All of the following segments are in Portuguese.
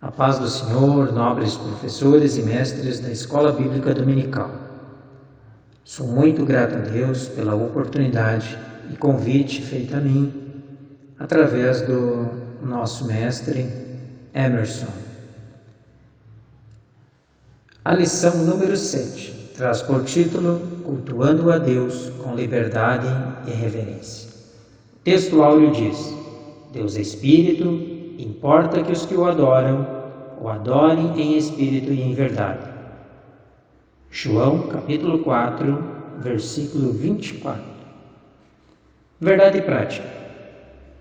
A paz do Senhor, nobres professores e mestres da Escola Bíblica Dominical. Sou muito grato a Deus pela oportunidade e convite feito a mim através do nosso mestre Emerson. A lição número 7 traz por título Cultuando a Deus com liberdade e reverência. O texto áureo diz: Deus é Espírito, importa que os que o adorem em espírito e em verdade. João, capítulo 4, versículo 24. Verdade prática.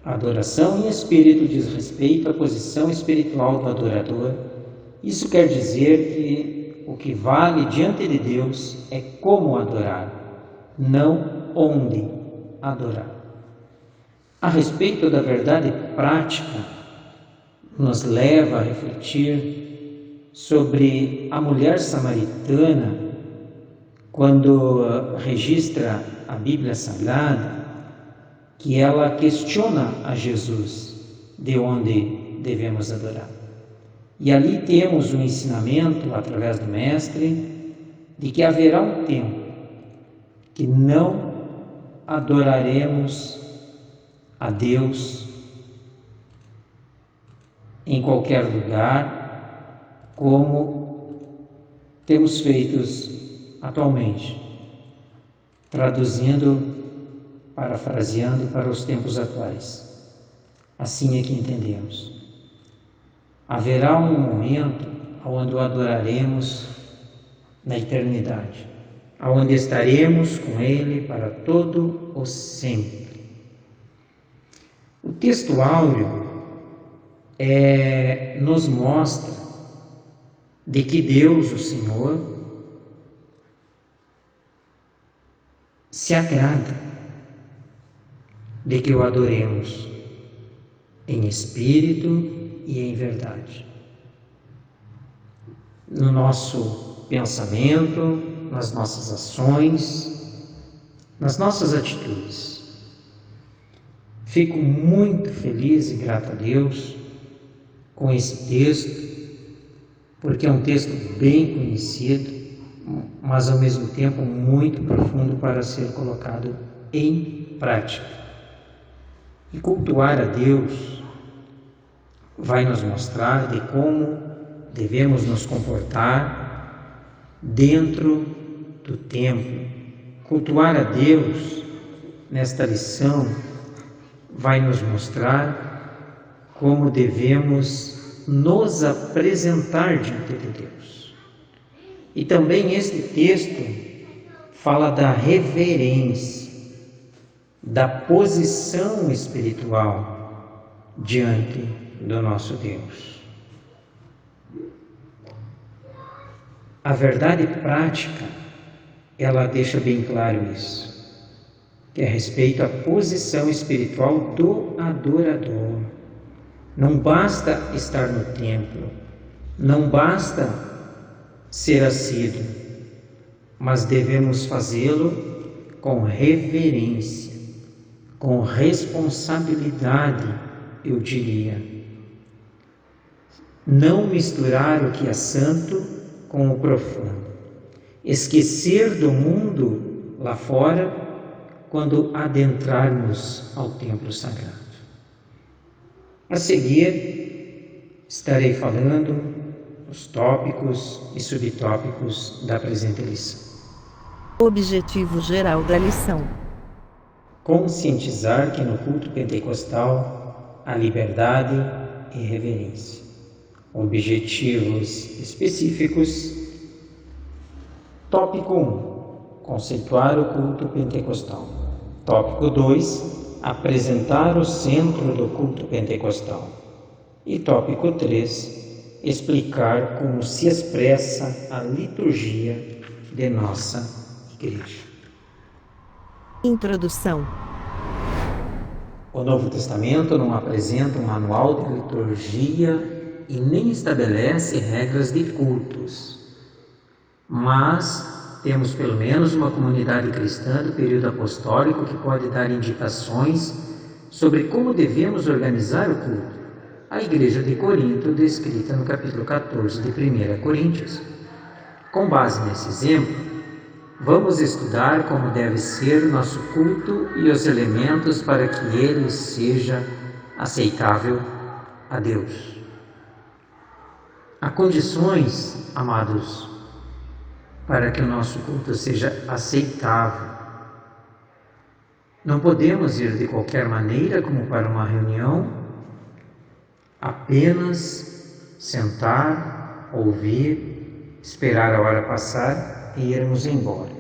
A adoração em espírito diz respeito à posição espiritual do adorador. Isso quer dizer que o que vale diante de Deus é como adorar, não onde adorar. A respeito da verdade prática, nos leva a refletir sobre a mulher samaritana quando registra a Bíblia Sagrada, que ela questiona a Jesus de onde devemos adorar. E ali temos um ensinamento através do Mestre de que haverá um tempo que não adoraremos a Deus em qualquer lugar, como temos feito atualmente, parafraseando para os tempos atuais. Assim é que entendemos. Haverá um momento onde o adoraremos na eternidade, onde estaremos com Ele para todo o sempre. O texto áureo nos mostra de que Deus, o Senhor, se agrada de que o adoremos em espírito e em verdade. No nosso pensamento, nas nossas ações, nas nossas atitudes. Fico muito feliz e grato a Deus com esse texto, porque é um texto bem conhecido, mas ao mesmo tempo muito profundo para ser colocado em prática. E cultuar a Deus vai nos mostrar de como devemos nos comportar dentro do templo. Cultuar a Deus, nesta lição, vai nos mostrar como devemos nos apresentar diante de Deus. E também este texto fala da reverência, da posição espiritual diante do nosso Deus. A verdade prática, ela deixa bem claro isso, que é a respeito à posição espiritual do adorador. Não basta estar no templo, não basta ser assíduo, mas devemos fazê-lo com reverência, com responsabilidade, eu diria. Não misturar o que é santo com o profano. Esquecer do mundo lá fora quando adentrarmos ao templo sagrado. A seguir, estarei falando os tópicos e subtópicos da presente lição. Objetivo geral da lição: conscientizar que no culto pentecostal há liberdade e reverência. Objetivos específicos. Tópico 1. Conceituar o culto pentecostal. Tópico 2. Apresentar o centro do culto pentecostal. E tópico 3. Explicar como se expressa a liturgia de nossa igreja. Introdução. O Novo Testamento não apresenta um manual de liturgia e nem estabelece regras de cultos, mas temos pelo menos uma comunidade cristã do período apostólico que pode dar indicações sobre como devemos organizar o culto. à igreja de Corinto, descrita no capítulo 14 de 1 Coríntios. Com base nesse exemplo, vamos estudar como deve ser nosso culto e os elementos para que ele seja aceitável a Deus. Há condições, amados, para que o nosso culto seja aceitável. Não podemos ir de qualquer maneira, como para uma reunião, apenas sentar, ouvir, esperar a hora passar e irmos embora.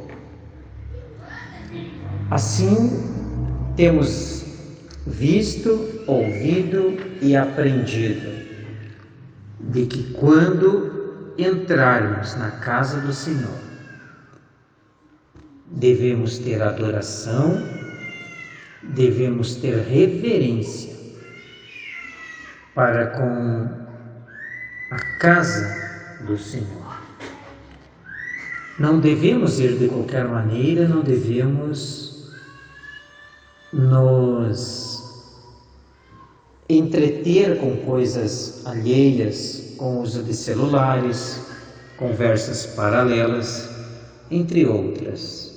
Assim, temos visto, ouvido e aprendido de que quando entrarmos na casa do Senhor, devemos ter adoração, devemos ter reverência para com a casa do Senhor. Não devemos ir de qualquer maneira, não devemos nos entreter com coisas alheias, com o uso de celulares, conversas paralelas, entre outras.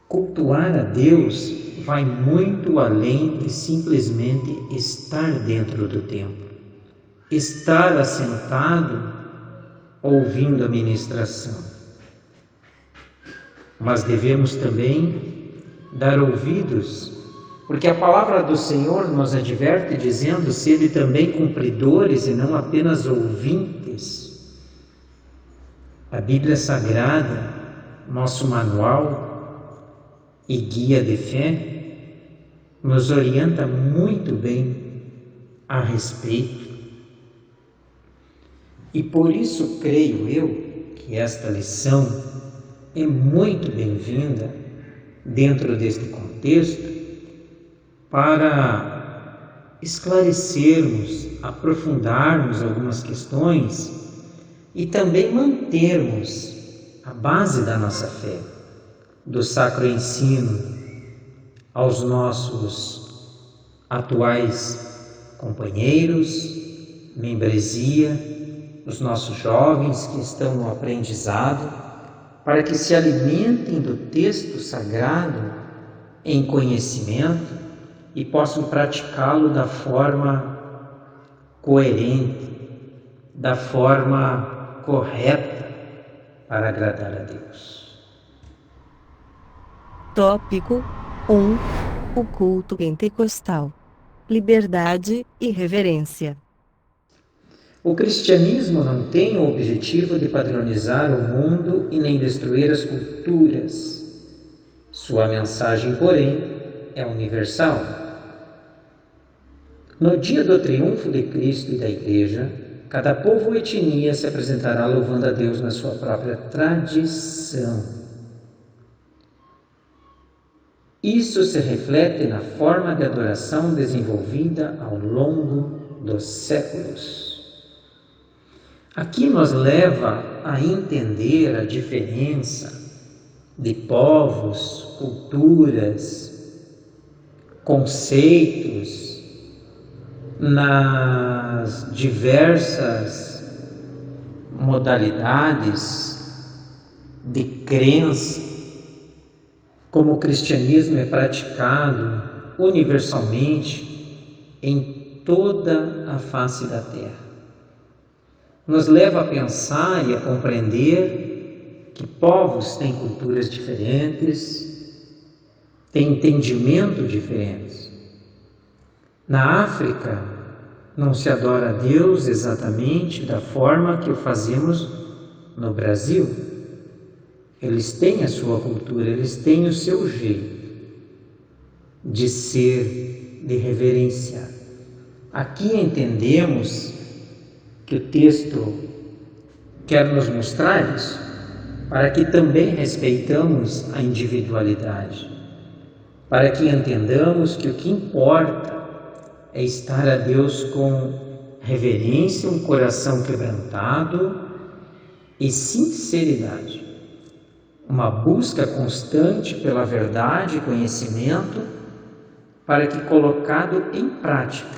Cultuar a Deus vai muito além de simplesmente estar dentro do templo, estar assentado ouvindo a ministração. Mas devemos também dar ouvidos, porque a palavra do Senhor nos adverte dizendo: sede também cumpridores e não apenas ouvintes. A Bíblia Sagrada, nosso manual e guia de fé, nos orienta muito bem a respeito. E por isso creio eu que esta lição é muito bem-vinda dentro deste contexto para esclarecermos, aprofundarmos algumas questões e também mantermos a base da nossa fé, do sacro ensino aos nossos atuais companheiros, membresia, os nossos jovens que estão no aprendizado, para que se alimentem do texto sagrado em conhecimento e possam praticá-lo da forma coerente, da forma correta para agradar a Deus. Tópico 1. O culto pentecostal. Liberdade e reverência. O cristianismo não tem o objetivo de padronizar o mundo e nem destruir as culturas. Sua mensagem, porém, é universal. No dia do triunfo de Cristo e da Igreja, cada povo ou etnia se apresentará louvando a Deus na sua própria tradição. Isso se reflete na forma de adoração desenvolvida ao longo dos séculos. Aqui nos leva a entender a diferença de povos, culturas, conceitos nas diversas modalidades de crença, como o cristianismo é praticado universalmente em toda a face da terra. Nos leva a pensar e a compreender que povos têm culturas diferentes, têm entendimento diferentes. Na África, não se adora a Deus exatamente da forma que o fazemos no Brasil. Eles têm a sua cultura, eles têm o seu jeito de ser, de reverenciar. Aqui entendemos que o texto quer nos mostrar isso, para que também respeitamos a individualidade, para que entendamos que o que importa é estar a Deus com reverência, um coração quebrantado e sinceridade. Uma busca constante pela verdade e conhecimento, para que colocado em prática,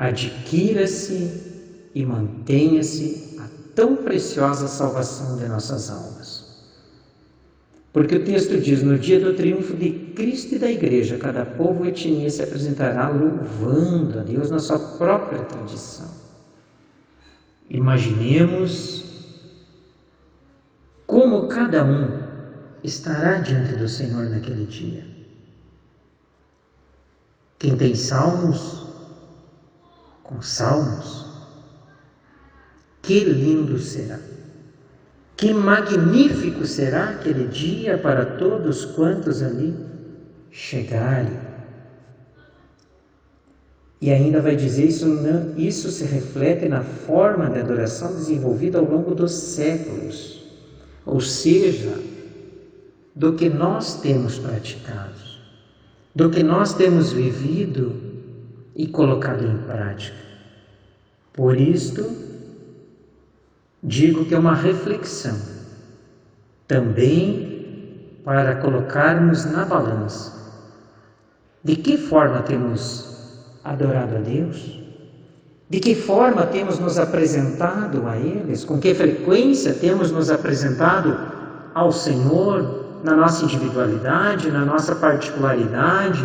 adquira-se e mantenha-se a tão preciosa salvação de nossas almas. Porque o texto diz: no dia do triunfo de Cristo e da Igreja, cada povo e etnia se apresentará louvando a Deus na sua própria tradição. Imaginemos como cada um estará diante do Senhor naquele dia. Quem tem salmos, com salmos, que lindo será! Que magnífico será aquele dia para todos quantos ali chegarem. E ainda vai dizer isso se reflete na forma de adoração desenvolvida ao longo dos séculos, ou seja, do que nós temos praticado, do que nós temos vivido e colocado em prática. Por isto, digo que é uma reflexão, também para colocarmos na balança de que forma temos adorado a Deus, de que forma temos nos apresentado a eles, com que frequência temos nos apresentado ao Senhor na nossa individualidade, na nossa particularidade,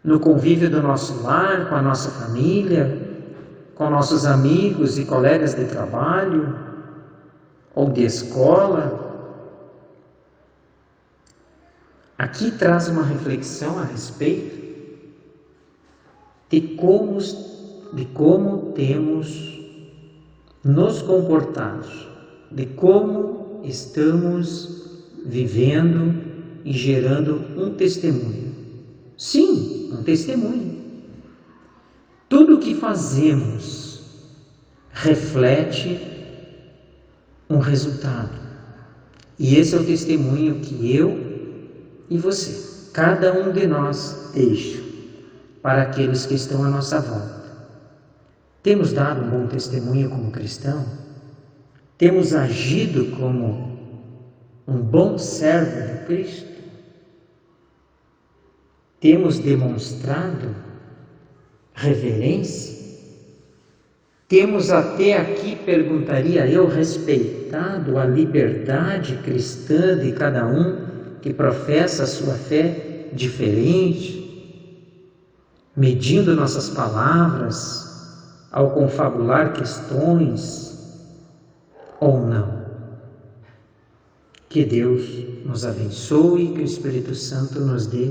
no convívio do nosso lar, com a nossa família, com nossos amigos e colegas de trabalho ou de escola. Aqui traz uma reflexão a respeito de como temos nos comportado, de como estamos vivendo e gerando um testemunho. Sim, um testemunho. Tudo o que fazemos reflete um resultado. E esse é o testemunho que eu e você, cada um de nós, deixa para aqueles que estão à nossa volta. Temos dado um bom testemunho como cristão? Temos agido como um bom servo de Cristo? Temos demonstrado reverência? Temos até aqui, perguntaria eu, respeitado a liberdade cristã de cada um que professa a sua fé diferente, medindo nossas palavras ao confabular questões ou não? Que Deus nos abençoe e que o Espírito Santo nos dê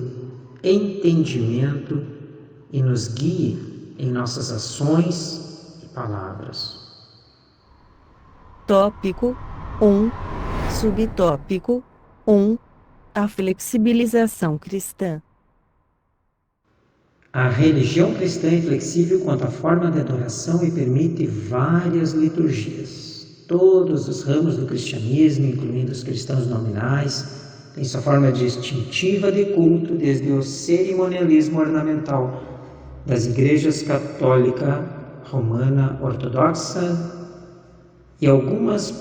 entendimento e nos guie em nossas ações e palavras. Tópico 1. Subtópico 1. A flexibilização cristã. A religião cristã é flexível quanto à forma de adoração e permite várias liturgias. Todos os ramos do cristianismo, incluindo os cristãos nominais, têm sua forma distintiva de culto, desde o cerimonialismo ornamental das igrejas católica, romana, ortodoxa e algumas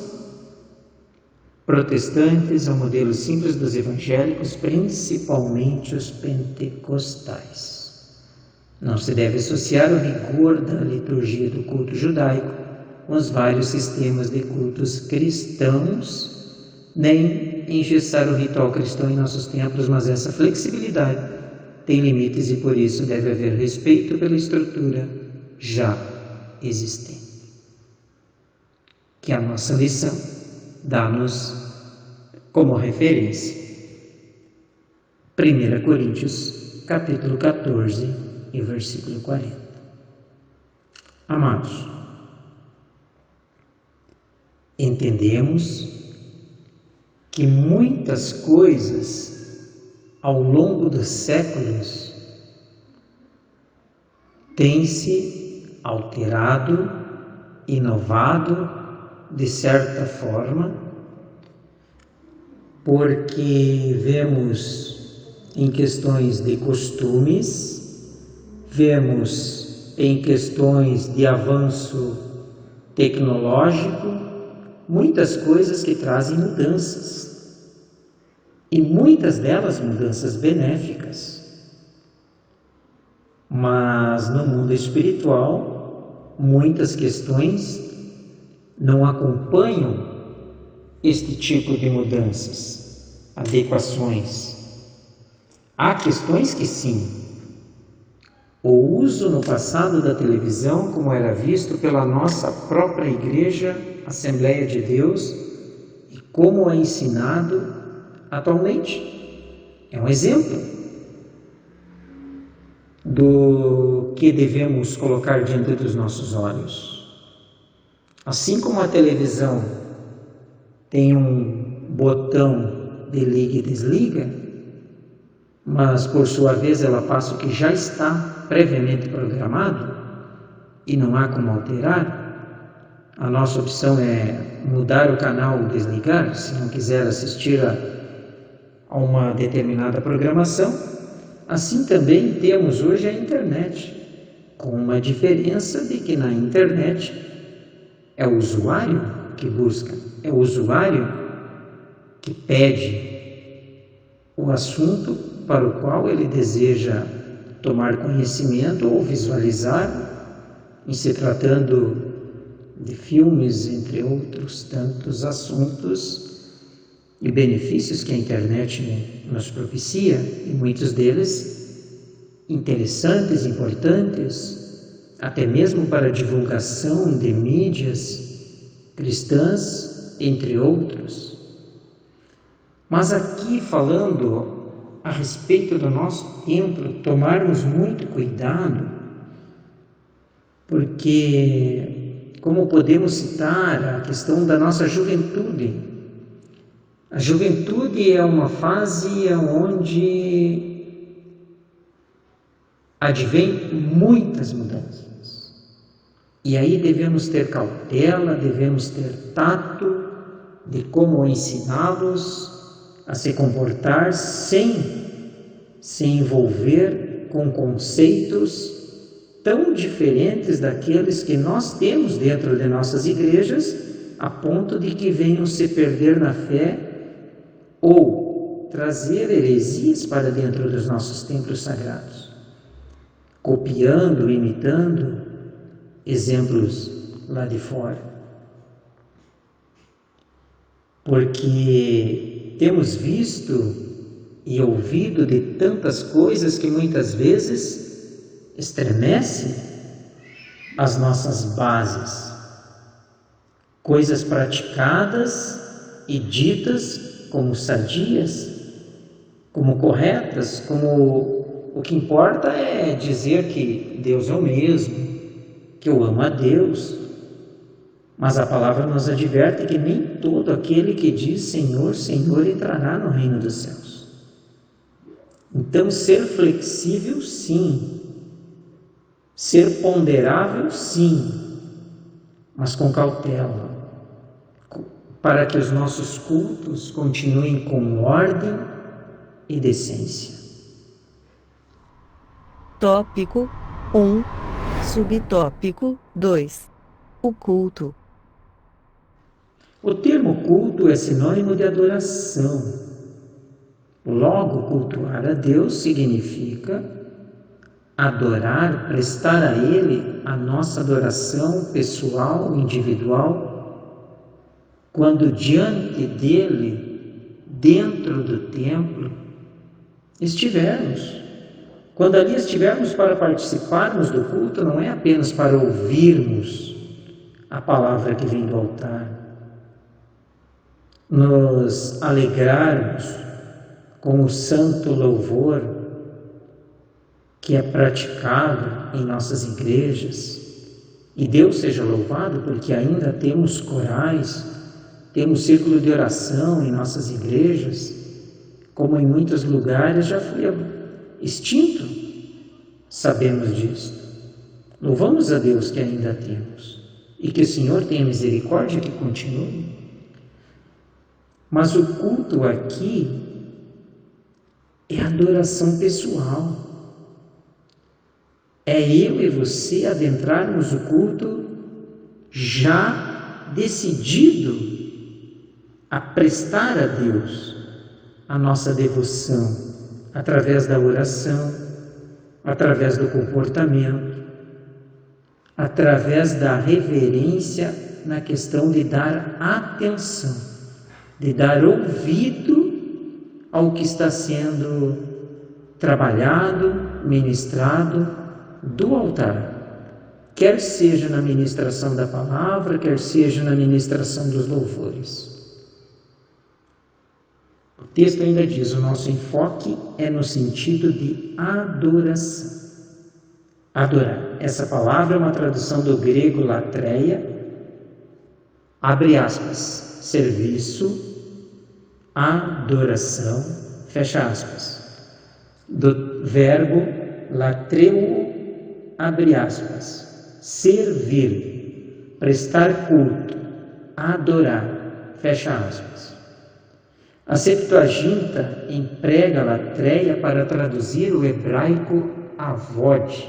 protestantes ao modelo simples dos evangélicos, principalmente os pentecostais. Não se deve associar o rigor da liturgia do culto judaico com os vários sistemas de cultos cristãos, nem engessar o ritual cristão em nossos templos, mas essa flexibilidade tem limites e por isso deve haver respeito pela estrutura já existente. Que a nossa lição dá-nos como referência 1 Coríntios, capítulo 14 e versículo 40. Amados, entendemos que muitas coisas ao longo dos séculos têm se alterado, inovado de certa forma, porque vemos em questões de costumes, vemos em questões de avanço tecnológico, muitas coisas que trazem mudanças, e muitas delas mudanças benéficas. Mas no mundo espiritual, muitas questões não acompanham este tipo de mudanças, adequações. Há questões que sim. O uso no passado da televisão, como era visto pela nossa própria igreja, Assembleia de Deus, e como é ensinado atualmente, é um exemplo do que devemos colocar diante dos nossos olhos. Assim como a televisão tem um botão de liga e desliga, mas por sua vez ela passa o que já está previamente programado e não há como alterar, a nossa opção é mudar o canal ou desligar, se não quiser assistir a uma determinada programação. Assim também temos hoje a internet, com uma diferença de que na internet é o usuário que busca, é o usuário que pede o assunto para o qual ele deseja tomar conhecimento ou visualizar, em se tratando de filmes, entre outros tantos assuntos e benefícios que a internet nos propicia, e muitos deles interessantes, importantes, até mesmo para a divulgação de mídias cristãs, entre outros. Mas aqui falando a respeito do nosso templo, tomarmos muito cuidado, porque, como podemos citar a questão da nossa juventude, a juventude é uma fase onde advém muitas mudanças. E aí devemos ter cautela, devemos ter tato de como ensiná-los a se comportar sem se envolver com conceitos tão diferentes daqueles que nós temos dentro de nossas igrejas, a ponto de que venham se perder na fé ou trazer heresias para dentro dos nossos templos sagrados, copiando, imitando exemplos lá de fora. Porque temos visto e ouvido de tantas coisas que muitas vezes estremecem as nossas bases, coisas praticadas e ditas como sadias, como corretas, como o que importa é dizer que Deus é o mesmo, que eu amo a Deus, mas a palavra nos adverte que nem todo aquele que diz Senhor, Senhor entrará no reino dos céus. Então, ser flexível, sim. Ser ponderável, sim. Mas com cautela, para que os nossos cultos continuem com ordem e decência. Tópico 1. Subtópico 2. O culto. O termo culto é sinônimo de adoração. Logo, cultuar a Deus significa adorar, prestar a Ele a nossa adoração pessoal, individual, quando diante dEle, dentro do templo, estivermos. Quando ali estivermos para participarmos do culto, não é apenas para ouvirmos a palavra que vem do altar, nos alegrarmos com o santo louvor que é praticado em nossas igrejas, e Deus seja louvado porque ainda temos corais, temos círculo de oração em nossas igrejas, como em muitos lugares já foi extinto, sabemos disso. Louvamos a Deus que ainda temos, e que o Senhor tenha misericórdia que continue. Mas o culto aqui é adoração pessoal. É eu e você adentrarmos o culto já decidido a prestar a Deus a nossa devoção através da oração, através do comportamento, através da reverência na questão de dar atenção, de dar ouvido ao que está sendo trabalhado, ministrado do altar. Quer seja na ministração da palavra, quer seja na ministração dos louvores. O texto ainda diz, o nosso enfoque é no sentido de adoração. Adorar. Essa palavra é uma tradução do grego latreia, abre aspas, serviço, adoração, fecha aspas. Do verbo latreuo, abre aspas, servir, prestar culto, adorar, fecha aspas. A Septuaginta emprega latreia para traduzir o hebraico avod,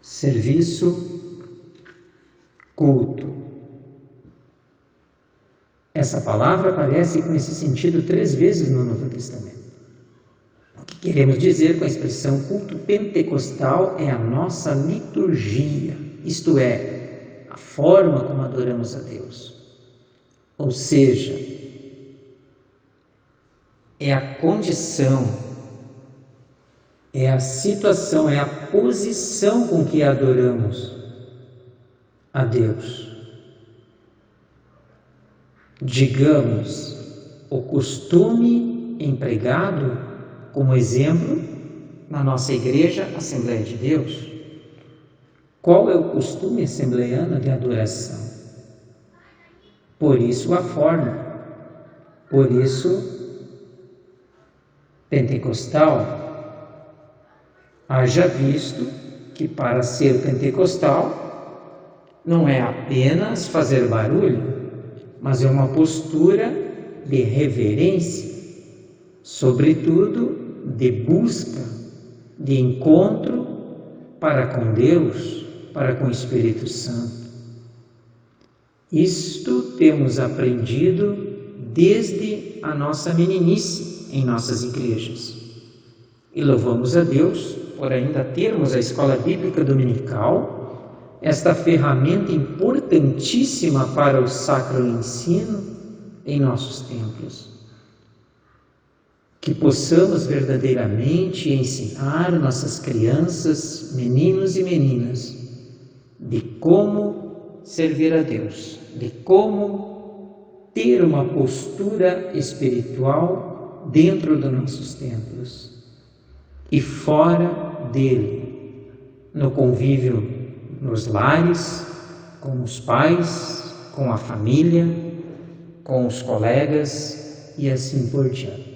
serviço, culto. Essa palavra aparece com esse sentido 3 vezes no Novo Testamento. O que queremos dizer com a expressão culto pentecostal é a nossa liturgia, isto é, a forma como adoramos a Deus. Ou seja, é a condição, é a situação, é a posição com que adoramos a Deus. Digamos, o costume empregado como exemplo na nossa igreja, Assembleia de Deus. Qual é o costume assembleiano de adoração? Por isso a forma, por isso pentecostal. Haja visto que para ser pentecostal não é apenas fazer barulho, mas é uma postura de reverência, sobretudo de busca, de encontro para com Deus, para com o Espírito Santo. Isto temos aprendido desde a nossa meninice em nossas igrejas. E louvamos a Deus por ainda termos a escola bíblica dominical, esta ferramenta importantíssima para o sacro ensino em nossos templos. Que possamos verdadeiramente ensinar nossas crianças, meninos e meninas, de como servir a Deus, de como ter uma postura espiritual dentro dos nossos templos e fora dele, no convívio nos lares, com os pais, com a família, com os colegas e assim por diante.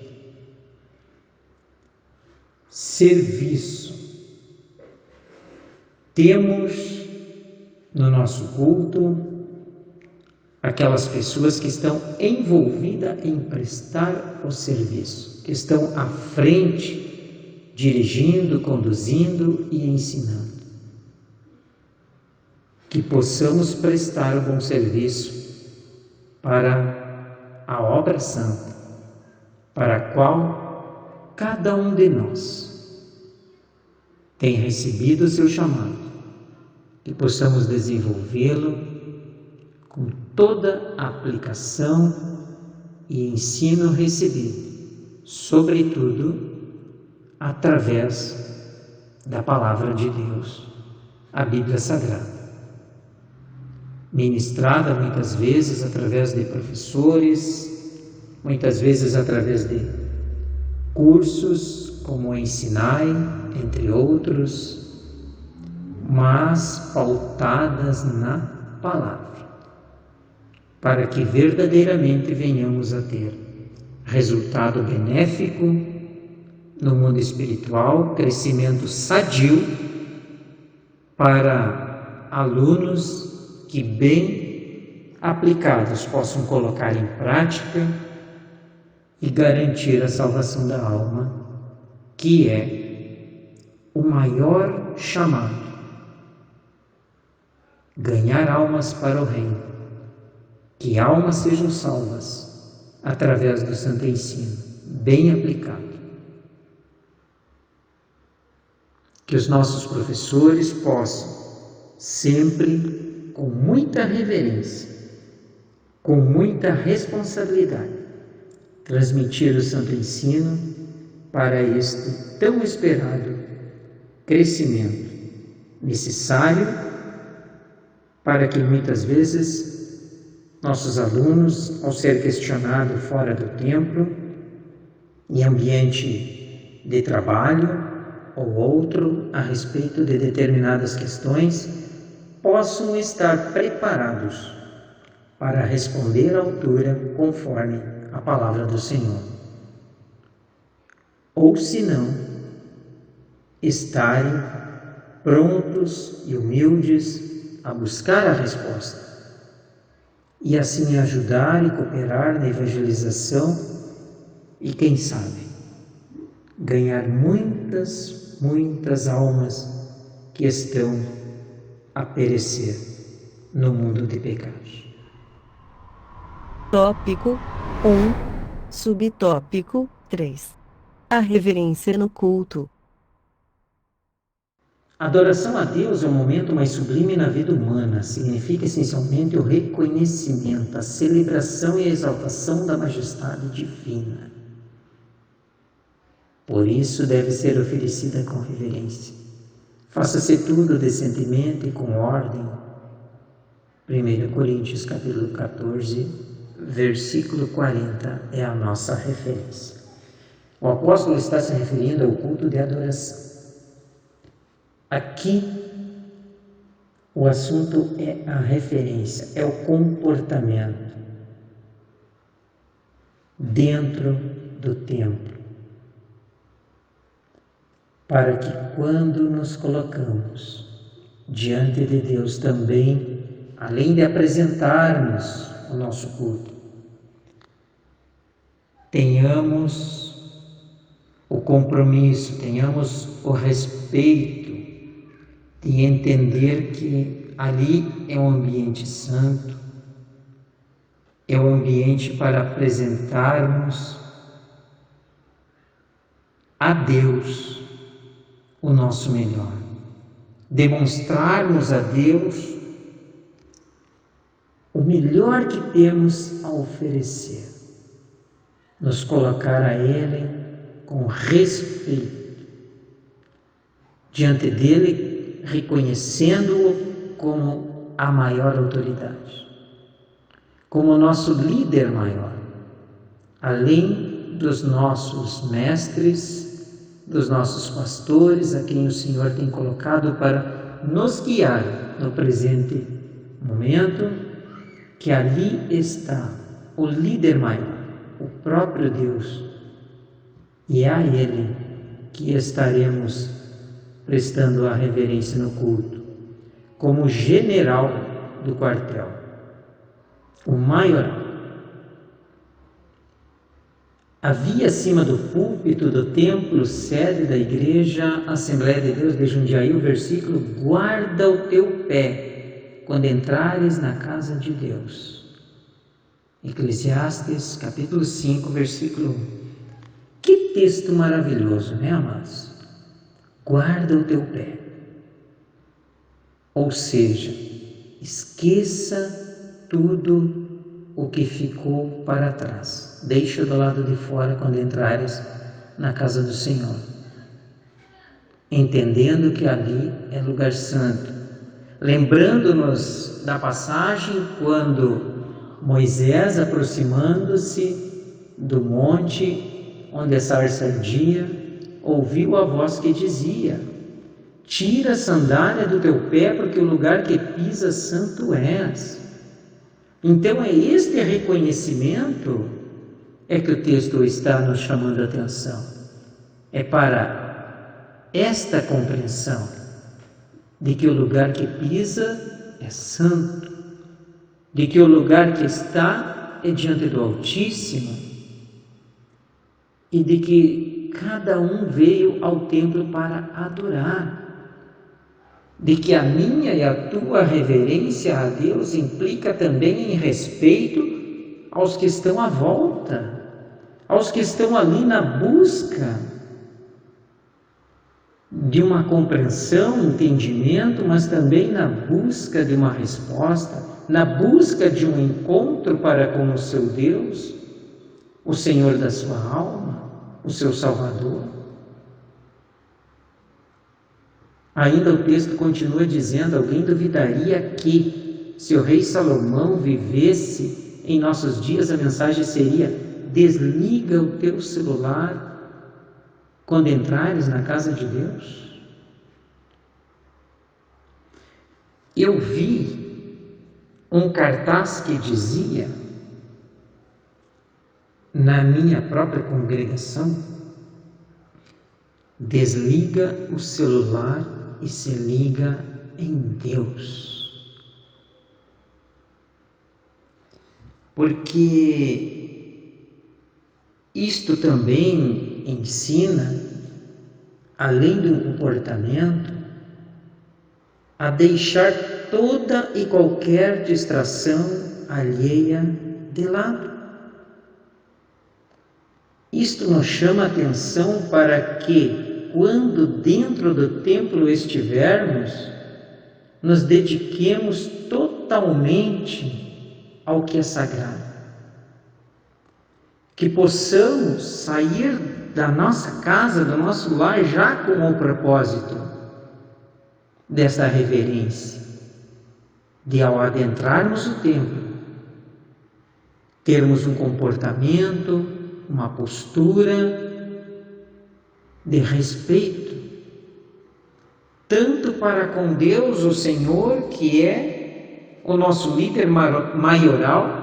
Serviço. Temos no nosso culto aquelas pessoas que estão envolvidas em prestar o serviço, que estão à frente, dirigindo, conduzindo e ensinando. Que possamos prestar o bom serviço para a obra santa, para a qual cada um de nós tem recebido o seu chamado, que possamos desenvolvê-lo com toda a aplicação e ensino recebido, sobretudo através da Palavra de Deus, a Bíblia Sagrada, ministrada muitas vezes através de professores, muitas vezes através de cursos como o Ensinai, entre outros, mas pautadas na Palavra, para que verdadeiramente venhamos a ter resultado benéfico no mundo espiritual, crescimento sadio para alunos que bem aplicados possam colocar em prática e garantir a salvação da alma, que é o maior chamado: ganhar almas para o reino, que almas sejam salvas através do santo ensino, bem aplicado. Que os nossos professores possam, sempre com muita reverência, com muita responsabilidade, transmitir o santo ensino para este tão esperado crescimento necessário para que muitas vezes nossos alunos, ao ser questionados fora do templo, em ambiente de trabalho ou outro, a respeito de determinadas questões, possam estar preparados para responder à altura conforme a palavra do Senhor. Ou se não, estarem prontos e humildes a buscar a resposta e assim ajudar e cooperar na evangelização e, quem sabe, ganhar muitas almas que estão a perecer no mundo de pecados. Tópico 1. Subtópico 3. A reverência no culto. A adoração a Deus é o momento mais sublime na vida humana. Significa essencialmente o reconhecimento, a celebração e a exaltação da majestade divina. Por isso deve ser oferecida com reverência. Faça-se tudo decentemente e com ordem. 1 Coríntios capítulo 14, versículo 40 é a nossa referência. O apóstolo está se referindo ao culto de adoração. Aqui, o assunto é a referência, é o comportamento dentro do templo, para que quando nos colocamos diante de Deus também, além de apresentarmos o nosso culto, tenhamos o compromisso, tenhamos o respeito de entender que ali é um ambiente santo, é um ambiente para apresentarmos a Deus o nosso melhor, demonstrarmos a Deus o melhor que temos a oferecer, nos colocar a Ele com respeito diante dele, reconhecendo-o como a maior autoridade, como o nosso líder maior, além dos nossos mestres, dos nossos pastores, a quem o Senhor tem colocado para nos guiar no presente momento, que ali está o líder maior, o próprio Deus, e é a Ele que estaremos prestando a reverência no culto, como general do quartel, o maioral. Havia acima do púlpito do templo, sede da igreja, Assembleia de Deus de Jundiaí, o versículo: guarda o teu pé quando entrares na casa de Deus. Eclesiastes capítulo 5, versículo 1. Que texto maravilhoso, né, amados? Guarda o teu pé. Ou seja, esqueça tudo o que ficou para trás. Deixa do lado de fora quando entrares na casa do Senhor, entendendo que ali é lugar santo. Lembrando-nos da passagem quando Moisés, aproximando-se do monte onde a sarça ardia, ouviu a voz que dizia: tira a sandália do teu pé, porque o lugar que pisas santo és. Então é este reconhecimento que o texto está nos chamando a atenção. É para esta compreensão de que o lugar que pisa é santo, de que o lugar que está é diante do Altíssimo e de que cada um veio ao templo para adorar, de que a minha e a tua reverência a Deus implica também em respeito aos que estão à volta, aos que estão ali na busca de uma compreensão, entendimento, mas também na busca de uma resposta, na busca de um encontro para com o seu Deus, o Senhor da sua alma, o seu Salvador. Ainda o texto continua dizendo: alguém duvidaria que, se o rei Salomão vivesse em nossos dias, a mensagem seria: desliga o teu celular quando entrares na casa de Deus? Eu vi um cartaz que dizia, na minha própria congregação: desliga o celular e se liga em Deus. Porque isto também ensina, além do comportamento, a deixar toda e qualquer distração alheia de lado. Isto nos chama a atenção para que, quando dentro do templo estivermos, nos dediquemos totalmente ao que é sagrado. Que possamos sair da nossa casa, do nosso lar, já com o propósito dessa reverência, de ao adentrarmos o templo, termos um comportamento, uma postura de respeito, tanto para com Deus, o Senhor, que é o nosso líder maioral,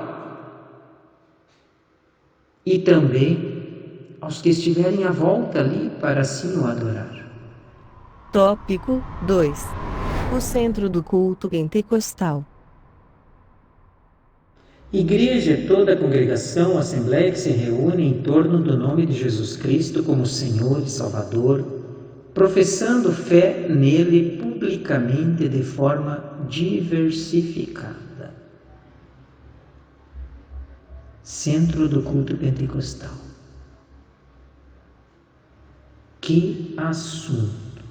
e também aos que estiverem à volta ali para assim o adorar. Tópico 2. O centro do culto pentecostal. Igreja é toda a congregação, assembleia que se reúne em torno do nome de Jesus Cristo como Senhor e Salvador, professando fé nele publicamente de forma diversificada. Centro do culto pentecostal. Que assunto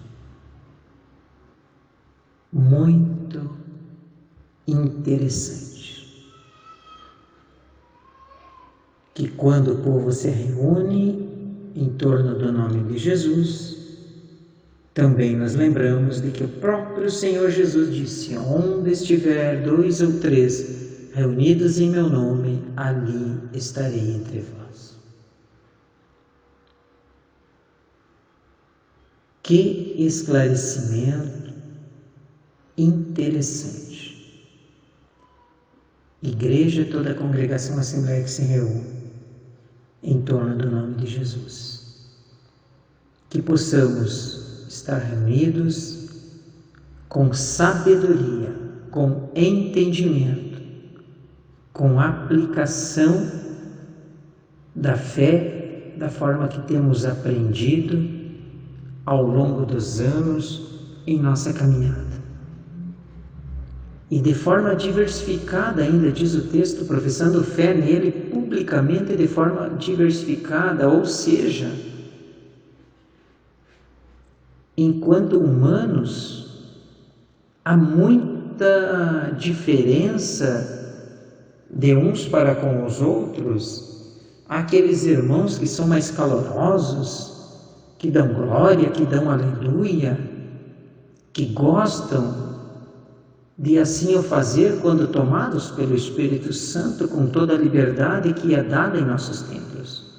muito interessante. Que quando o povo se reúne em torno do nome de Jesus, também nos lembramos de que o próprio Senhor Jesus disse: onde estiver 2 ou 3 reunidos em meu nome, ali estarei entre vós. Que esclarecimento interessante. Igreja é toda a congregação, assembleia que se reúne em torno do nome de Jesus. Que possamos estar reunidos com sabedoria, com entendimento, com aplicação da fé, da forma que temos aprendido ao longo dos anos em nossa caminhada. E de forma diversificada, ainda diz o texto, professando fé nele publicamente de forma diversificada, ou seja, enquanto humanos, há muita diferença de uns para com os outros. Há aqueles irmãos que são mais calorosos, que dão glória, que dão aleluia, que gostam de assim o fazer quando tomados pelo Espírito Santo com toda a liberdade que é dada em nossos templos.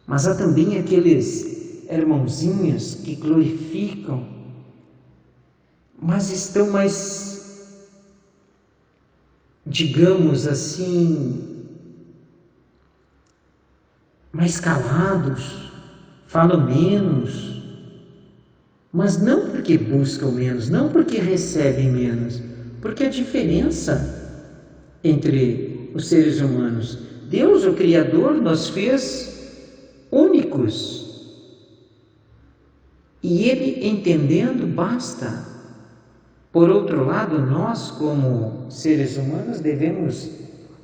Mas há também aqueles irmãozinhos que glorificam, mas estão mais, digamos assim, mais calados, falam menos, mas não porque buscam menos, não porque recebem menos, porque a diferença entre os seres humanos, Deus, o Criador, nos fez únicos. E Ele entendendo basta. Por outro lado, nós, como seres humanos, devemos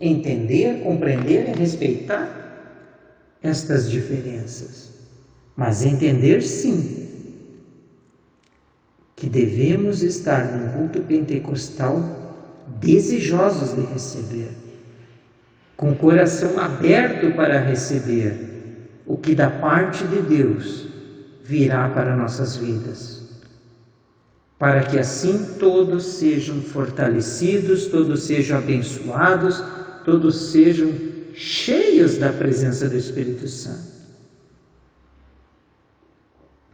entender, compreender e respeitar estas diferenças. Mas entender, sim, devemos estar no culto pentecostal desejosos de receber, com o coração aberto para receber o que da parte de Deus virá para nossas vidas, para que assim todos sejam fortalecidos, todos sejam abençoados, todos sejam cheios da presença do Espírito Santo.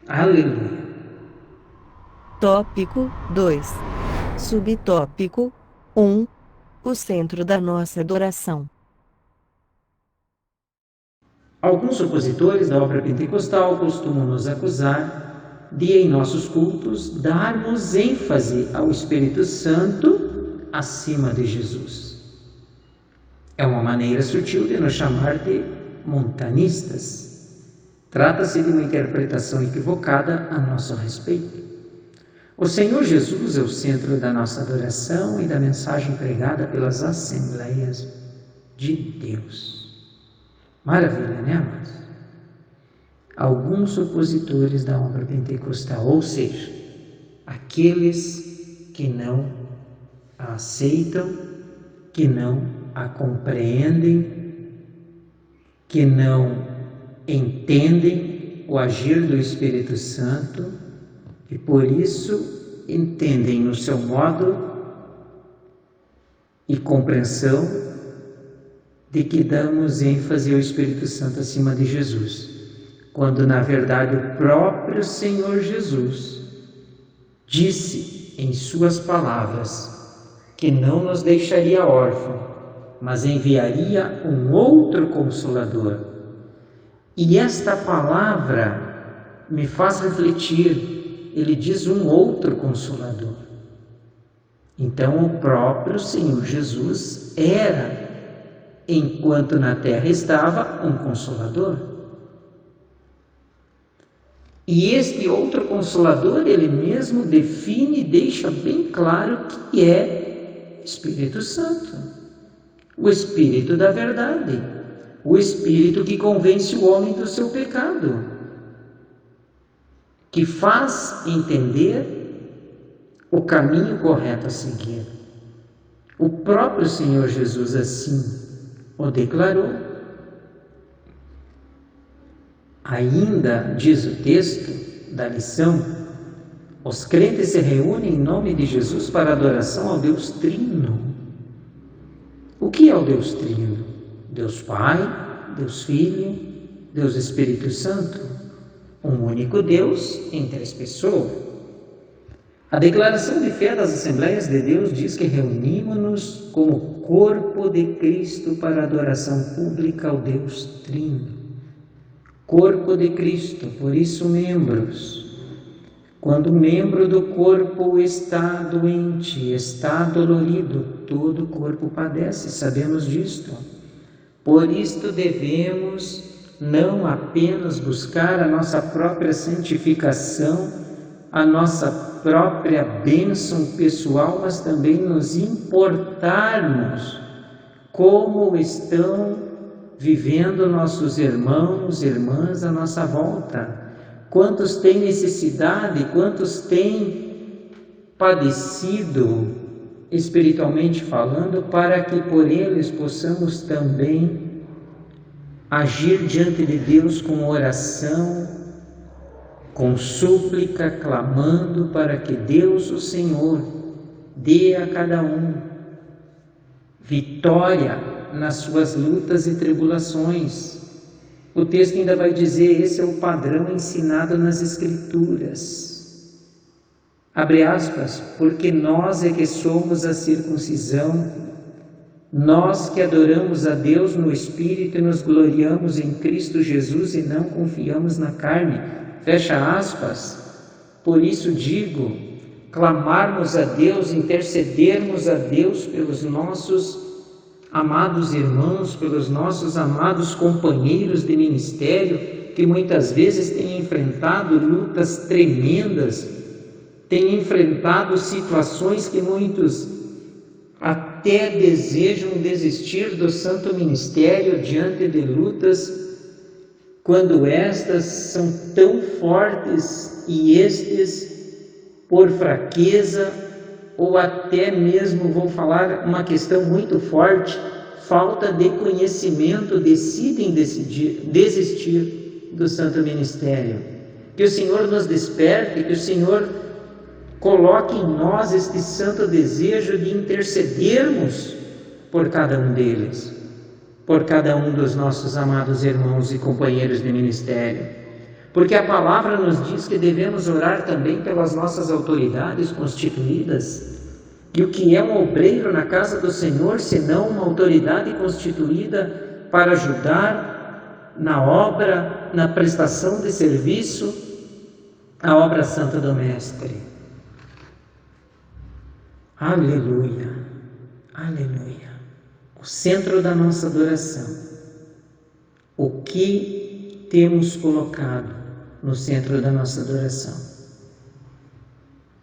Aleluia. Tópico 2. Subtópico 1. O centro da nossa adoração. Alguns opositores da obra pentecostal costumam nos acusar de, em nossos cultos, darmos ênfase ao Espírito Santo acima de Jesus. É uma maneira sutil de nos chamar de montanistas. Trata-se de uma interpretação equivocada a nosso respeito. O Senhor Jesus é o centro da nossa adoração e da mensagem pregada pelas Assembleias de Deus. Maravilha, né, amados? Alguns opositores da obra pentecostal, ou seja, aqueles que não a aceitam, que não a compreendem, que não entendem o agir do Espírito Santo e por isso entendem no seu modo e compreensão de que damos ênfase ao Espírito Santo acima de Jesus, quando na verdade o próprio Senhor Jesus disse em suas palavras que não nos deixaria órfãos, mas enviaria um outro Consolador. E esta palavra me faz refletir. Ele diz um outro Consolador. Então o próprio Senhor Jesus era, enquanto na terra estava, um Consolador. E este outro Consolador, ele mesmo define e deixa bem claro que é Espírito Santo, o Espírito da verdade, o Espírito que convence o homem do seu pecado, que faz entender o caminho correto a seguir. O próprio Senhor Jesus assim o declarou. Ainda diz o texto da lição: os crentes se reúnem em nome de Jesus para adoração ao Deus Trino. O que é o Deus Trino? Deus Pai, Deus Filho, Deus Espírito Santo. Um único Deus em três pessoas. A declaração de fé das Assembleias de Deus diz que reunimos-nos como corpo de Cristo para adoração pública ao Deus Trino. Corpo de Cristo, por isso membros. Quando o membro do corpo está doente, está dolorido, todo o corpo padece, sabemos disto. Por isto devemos não apenas buscar a nossa própria santificação, a nossa própria bênção pessoal, mas também nos importarmos como estão vivendo nossos irmãos e irmãs à nossa volta. Quantos têm necessidade, quantos têm padecido espiritualmente falando, para que por eles possamos também agir diante de Deus com oração, com súplica, clamando para que Deus, o Senhor, dê a cada um vitória nas suas lutas e tribulações. O texto ainda vai dizer: esse é o padrão ensinado nas Escrituras. Abre aspas, porque nós é que somos a circuncisão, nós que adoramos a Deus no Espírito e nos gloriamos em Cristo Jesus e não confiamos na carne. Fecha aspas. Por isso digo, clamarmos a Deus, intercedermos a Deus pelos nossos amados irmãos, pelos nossos amados companheiros de ministério, que muitas vezes têm enfrentado lutas tremendas, têm enfrentado situações que muitos até desejam desistir do santo ministério diante de lutas, quando estas são tão fortes e estes por fraqueza, ou até mesmo, vou falar uma questão muito forte, falta de conhecimento, decidem desistir do santo ministério. Que o Senhor nos desperte, que o Senhor coloque em nós este santo desejo de intercedermos por cada um deles, por cada um dos nossos amados irmãos e companheiros de ministério. Porque a palavra nos diz que devemos orar também pelas nossas autoridades constituídas. E o que é um obreiro na casa do Senhor, senão uma autoridade constituída para ajudar na obra, na prestação de serviço, a obra santa do Mestre. Aleluia, aleluia. O centro da nossa adoração. O que temos colocado no centro da nossa adoração?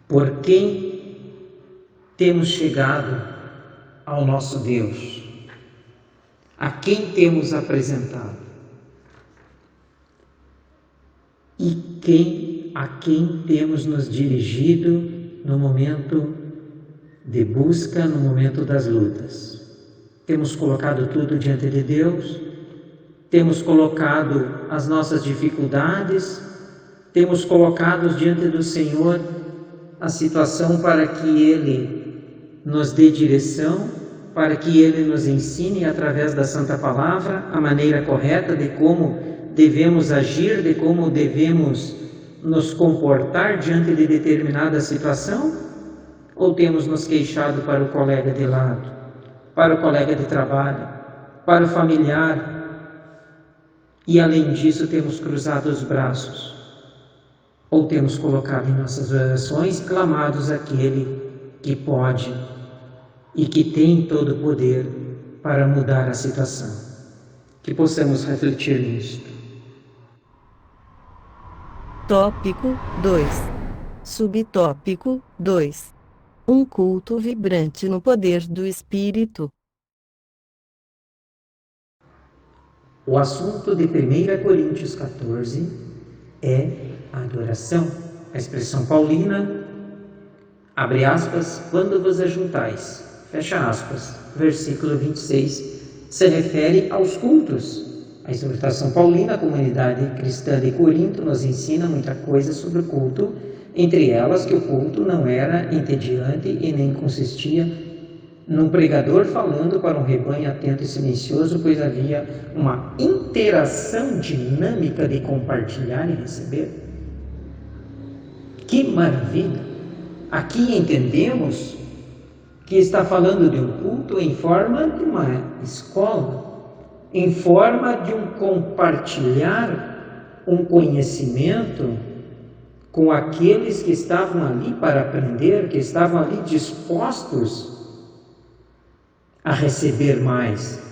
Por quem temos chegado ao nosso Deus? A quem temos apresentado? E a quem temos nos dirigido no momento de busca, no momento das lutas? Temos colocado tudo diante de Deus? Temos colocado as nossas dificuldades? Temos colocado diante do Senhor a situação para que Ele nos dê direção, para que Ele nos ensine através da Santa Palavra a maneira correta de como devemos agir, de como devemos nos comportar diante de determinada situação? Ou temos nos queixado para o colega de lado, para o colega de trabalho, para o familiar, e além disso temos cruzado os braços? Ou temos colocado em nossas orações, clamados àquele que pode e que tem todo o poder para mudar a situação? Que possamos refletir nisto. Tópico 2. Subtópico 2. Um culto vibrante no poder do Espírito. O assunto de 1 Coríntios 14 é a adoração. A expressão paulina, abre aspas, quando vos ajuntais, fecha aspas, versículo 26, se refere aos cultos. A exortação paulina, a comunidade cristã de Corinto, nos ensina muita coisa sobre o culto, entre elas que o culto não era entediante e nem consistia num pregador falando para um rebanho atento e silencioso, pois havia uma interação dinâmica de compartilhar e receber. Que maravilha! Aqui entendemos que está falando de um culto em forma de uma escola, em forma de um compartilhar um conhecimento com aqueles que estavam ali para aprender, que estavam ali dispostos a receber mais,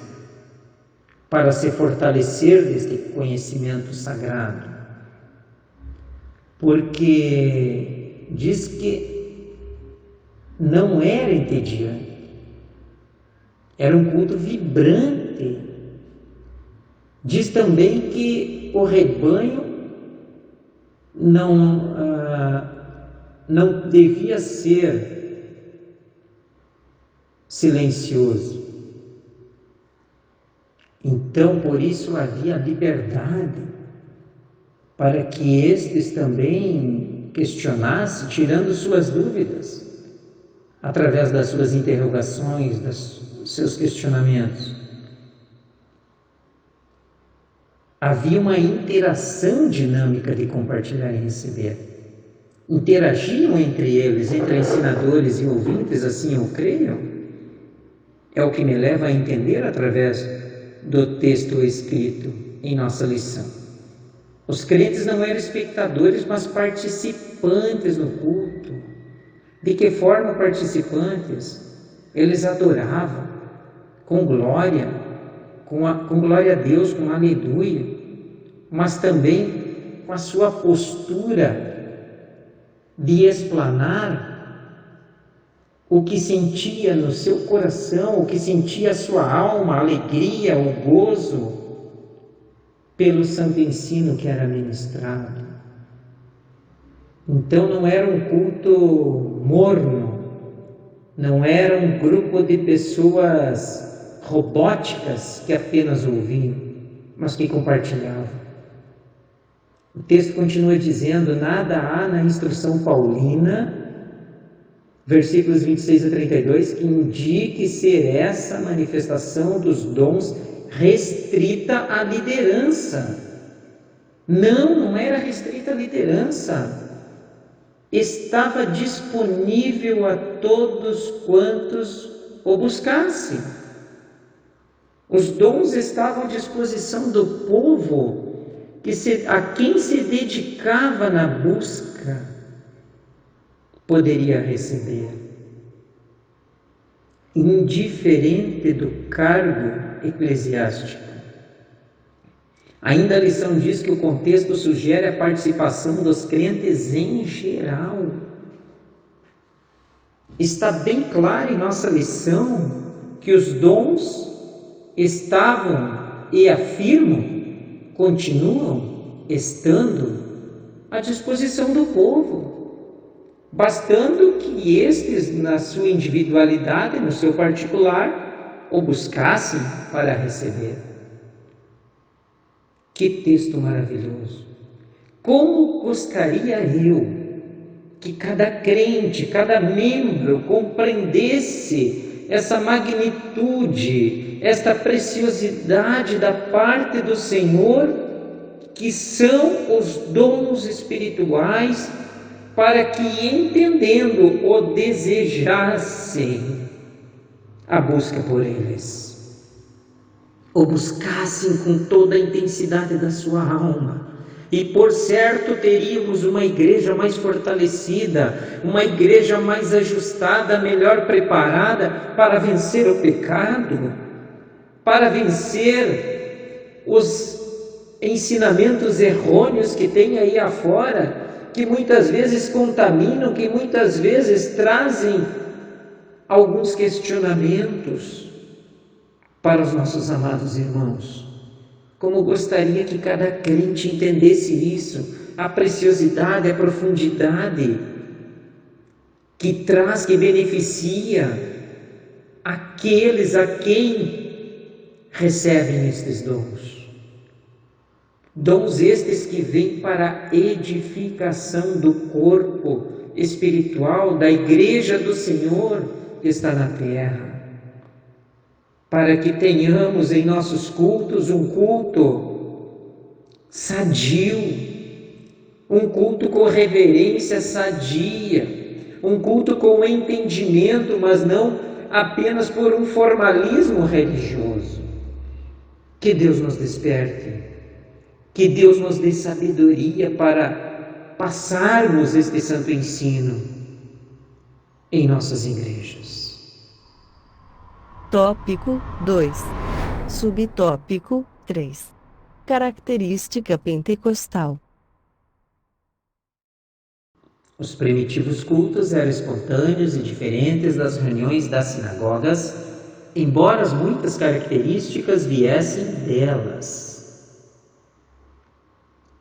para se fortalecer deste conhecimento sagrado. Porque diz que não era entediante, era um culto vibrante. Diz também que o rebanho não devia ser silencioso. Então, por isso havia liberdade para que estes também questionassem, tirando suas dúvidas, através das suas interrogações, dos seus questionamentos. Havia uma interação dinâmica de compartilhar e receber. Interagiam entre eles, entre ensinadores e ouvintes, assim eu creio. É o que me leva a entender através do texto escrito em nossa lição. Os crentes não eram espectadores, mas participantes no culto. De que forma participantes? Eles adoravam com glória, com glória a Deus, com aleluia, mas também com a sua postura de explanar o que sentia no seu coração, o que sentia a sua alma, a alegria, o gozo pelo santo ensino que era ministrado. Então não era um culto morno, não era um grupo de pessoas robóticas que apenas ouviam, mas que compartilhavam. O texto continua dizendo: nada há na instrução paulina, versículos 26 a 32, que indique ser essa manifestação dos dons restrita à liderança. Não era restrita à liderança. Estava disponível a todos quantos o buscassem. Os dons estavam à disposição do povo, a quem se dedicava na busca poderia receber, indiferente do cargo eclesiástico. Ainda a lição diz que o contexto sugere a participação dos crentes em geral. Está bem claro em nossa lição que os dons estavam, e afirmo, continuam estando à disposição do povo, bastando que estes, na sua individualidade, no seu particular, o buscassem para receber. Que texto maravilhoso! Como gostaria eu que cada crente, cada membro compreendesse essa magnitude, esta preciosidade da parte do Senhor, que são os dons espirituais, para que, entendendo, o desejassem a busca por eles, o buscassem com toda a intensidade da sua alma. E por certo teríamos uma igreja mais fortalecida, uma igreja mais ajustada, melhor preparada para vencer o pecado, para vencer os ensinamentos errôneos que tem aí afora, que muitas vezes contaminam, que muitas vezes trazem alguns questionamentos para os nossos amados irmãos. Como gostaria que cada crente entendesse isso, a preciosidade, a profundidade que traz, que beneficia aqueles a quem recebem estes dons. Dons estes que vêm para a edificação do corpo espiritual da igreja do Senhor que está na terra. Para que tenhamos em nossos cultos um culto sadio, um culto com reverência sadia, um culto com entendimento, mas não apenas por um formalismo religioso. Que Deus nos desperte, que Deus nos dê sabedoria para passarmos este santo ensino em nossas igrejas. Tópico 2. Subtópico 3. Característica pentecostal. Os primitivos cultos eram espontâneos e diferentes das reuniões das sinagogas, embora muitas características viessem delas.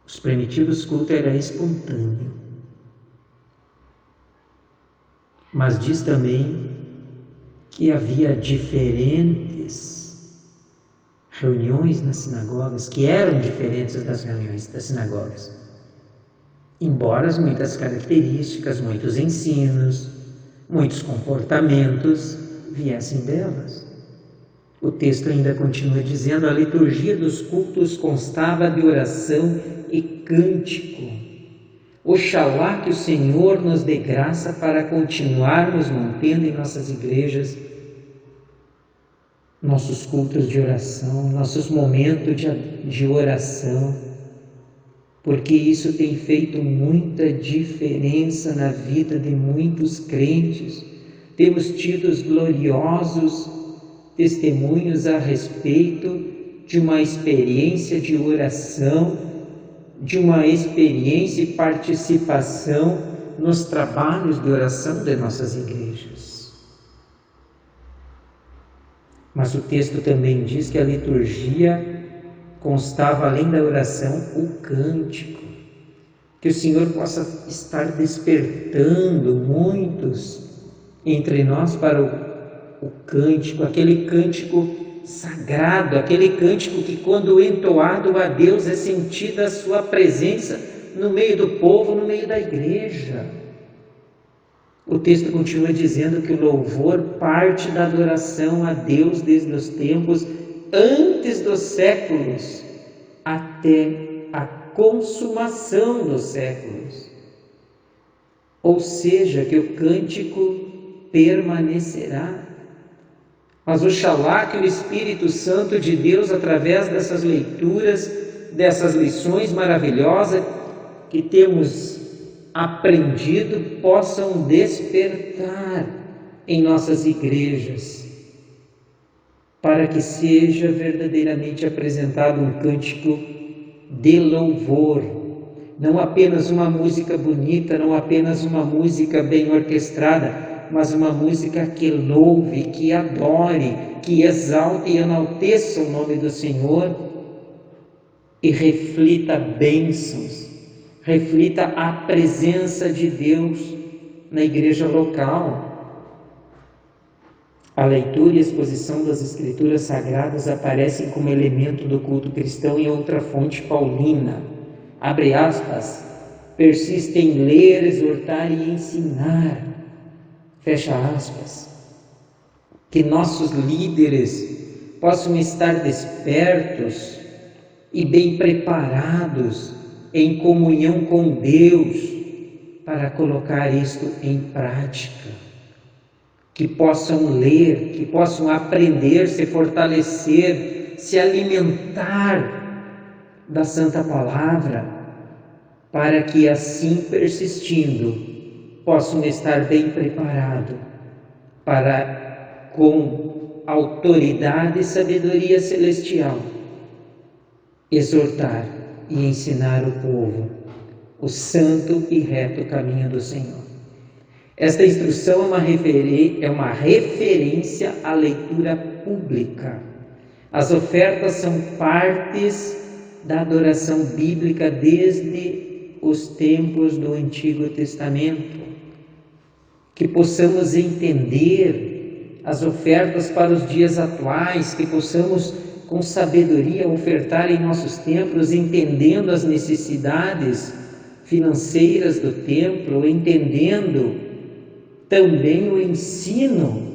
Os primitivos cultos eram espontâneos. Mas diz também que havia diferentes reuniões nas sinagogas, que eram diferentes das reuniões das sinagogas. Embora muitas características, muitos ensinos, muitos comportamentos viessem delas. O texto ainda continua dizendo: a liturgia dos cultos constava de oração e cântico. Oxalá que o Senhor nos dê graça para continuarmos mantendo em nossas igrejas nossos cultos de oração, nossos momentos de oração, porque isso tem feito muita diferença na vida de muitos crentes. Temos tido os gloriosos testemunhos a respeito de uma experiência de oração, de uma experiência e participação nos trabalhos de oração de nossas igrejas. Mas o texto também diz que a liturgia constava, além da oração, o cântico. que o Senhor possa estar despertando muitos entre nós para o cântico, aquele cântico sagrado, aquele cântico que, quando entoado a Deus, é sentida a sua presença no meio do povo, no meio da igreja. O texto continua dizendo que o louvor parte da adoração a Deus desde os tempos antes dos séculos até a consumação dos séculos. Ou seja, que o cântico permanecerá. Mas oxalá que o Espírito Santo de Deus, através dessas leituras, dessas lições maravilhosas que temos aprendido, possam despertar em nossas igrejas, para que seja verdadeiramente apresentado um cântico de louvor, não apenas uma música bonita, não apenas uma música bem orquestrada, mas uma música que louve, que adore, que exalte e enalteça o nome do Senhor e reflita bênçãos, reflita a presença de Deus na igreja local. A leitura e a exposição das Escrituras Sagradas aparecem como elemento do culto cristão em outra fonte paulina. Abre aspas, persiste em ler, exortar e ensinar. Fecha aspas. Que nossos líderes possam estar despertos e bem preparados em comunhão com Deus para colocar isto em prática. Que possam ler, que possam aprender, se fortalecer, se alimentar da Santa Palavra, para que assim persistindo, possam estar bem preparados para, com autoridade e sabedoria celestial, exortar e ensinar o povo o santo e reto caminho do Senhor. Esta instrução é uma referência à leitura pública. As ofertas são partes da adoração bíblica desde os tempos do Antigo Testamento. Que possamos entender as ofertas para os dias atuais, que possamos com sabedoria ofertar em nossos templos, entendendo as necessidades financeiras do templo, entendendo também o ensino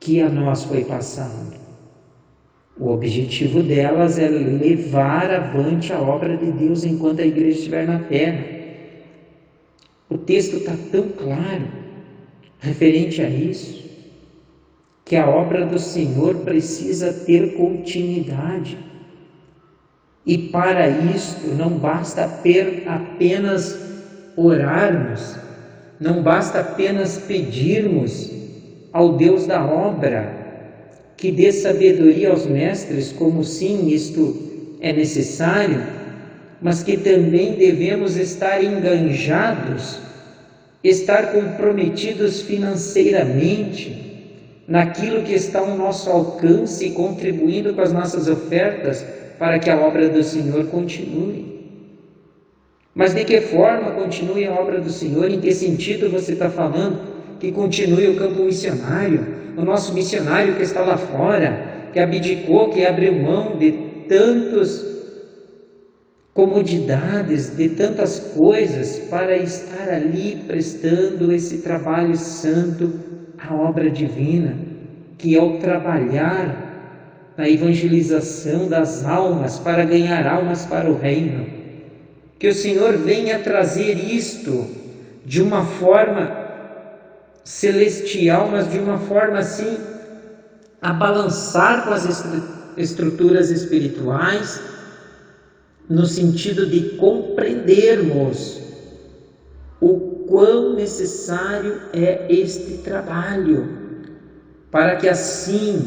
que a nós foi passando. O objetivo delas é levar avante a obra de Deus enquanto a igreja estiver na terra. O texto está tão claro referente a isso, que a obra do Senhor precisa ter continuidade. E para isto não basta apenas orarmos, não basta apenas pedirmos ao Deus da obra que dê sabedoria aos mestres, como sim isto é necessário, mas que também devemos estar enganjados, estar comprometidos financeiramente naquilo que está ao nosso alcance, contribuindo com as nossas ofertas para que a obra do Senhor continue. Mas de que forma continue a obra do Senhor? Em que sentido você está falando? Que continue o campo missionário, o nosso missionário que está lá fora, que abdicou, que abriu mão de tantas comodidades, de tantas coisas, para estar ali prestando esse trabalho santo, a obra divina, que é o trabalhar na evangelização das almas, para ganhar almas para o reino. Que o Senhor venha trazer isto de uma forma celestial, mas de uma forma assim, a balançar com as estruturas espirituais, no sentido de compreendermos o quão necessário é este trabalho, para que assim,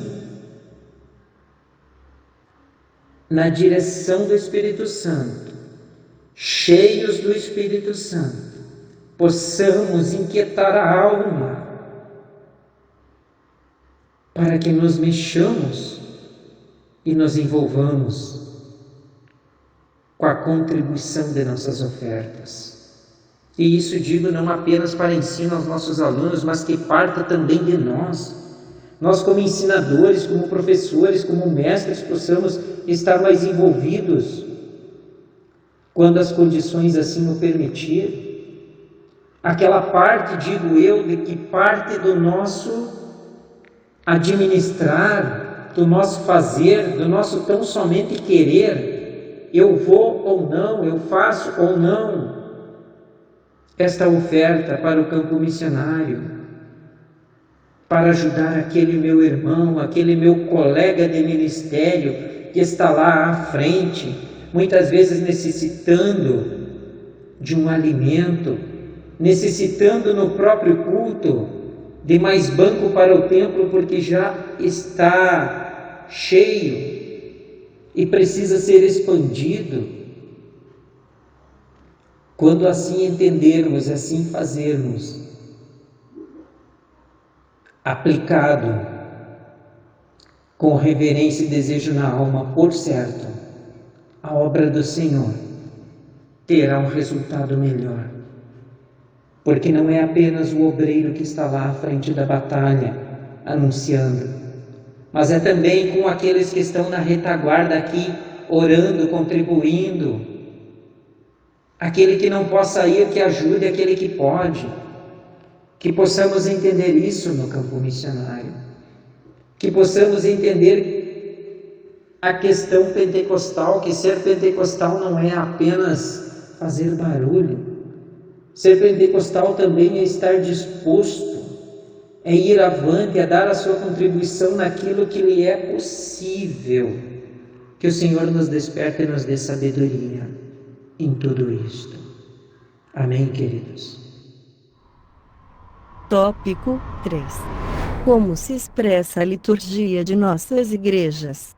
na direção do Espírito Santo, cheios do Espírito Santo, possamos inquietar a alma, para que nos mexamos e nos envolvamos com com a contribuição de nossas ofertas. E isso digo não apenas para ensino aos nossos alunos, mas que parta também de nós. Nós, como ensinadores, como professores, como mestres, possamos estar mais envolvidos quando as condições assim o permitirem. Aquela parte, digo eu, de que parte do nosso administrar, do nosso fazer, do nosso tão somente querer, eu vou ou não, eu faço ou não esta oferta para o campo missionário, para ajudar aquele meu irmão, aquele meu colega de ministério que está lá à frente, muitas vezes necessitando de um alimento, necessitando no próprio culto de mais banco para o templo, porque já está cheio e precisa ser expandido. Quando assim entendermos, assim fazermos, aplicado com reverência e desejo na alma, por certo, a obra do Senhor terá um resultado melhor. Porque não é apenas o obreiro que está lá à frente da batalha, anunciando, mas é também com aqueles que estão na retaguarda aqui, orando, contribuindo. Aquele que não possa ir, que ajude aquele que pode. Que possamos entender isso no campo missionário. Que possamos entender a questão pentecostal, que ser pentecostal não é apenas fazer barulho. Ser pentecostal também é estar disposto, é ir avante, é dar a sua contribuição naquilo que lhe é possível. Que o Senhor nos desperte e nos dê sabedoria em tudo isto. Amém, queridos? Tópico 3. Como se expressa a liturgia de nossas igrejas?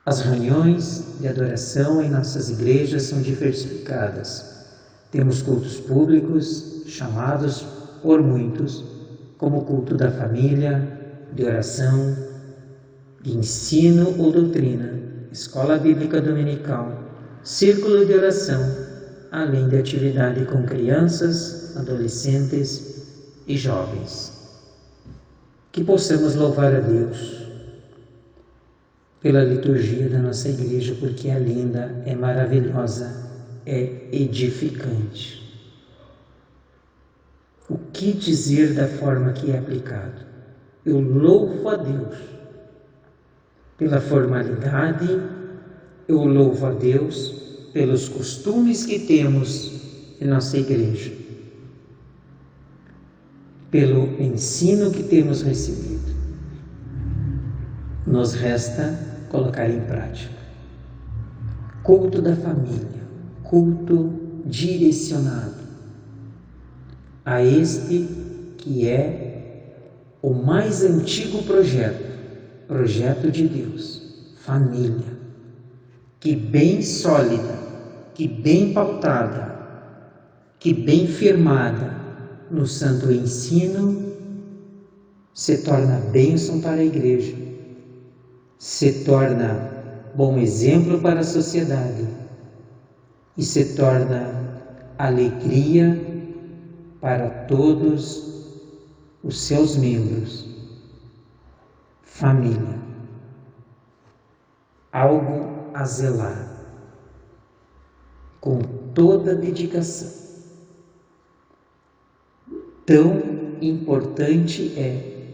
As reuniões de adoração em nossas igrejas são diversificadas. Temos cultos públicos, chamados por muitos, como culto da família, de oração, de ensino ou doutrina, escola bíblica dominical, círculo de oração, além de atividade com crianças, adolescentes e jovens. Que possamos louvar a Deus pela liturgia da nossa igreja, porque é linda, é maravilhosa, é edificante. O que dizer da forma que é aplicado? Eu louvo a Deus pela formalidade, eu louvo a Deus pelos costumes que temos em nossa igreja, pelo ensino que temos recebido. Nos resta colocar em prática. Culto da família, culto direcionado a este que é o mais antigo projeto de Deus, família, que bem sólida, que bem pautada, que bem firmada no santo ensino, se torna bênção para a igreja, se torna bom exemplo para a sociedade e se torna alegria para todos os seus membros. Família, algo a zelar, com toda dedicação. Tão importante é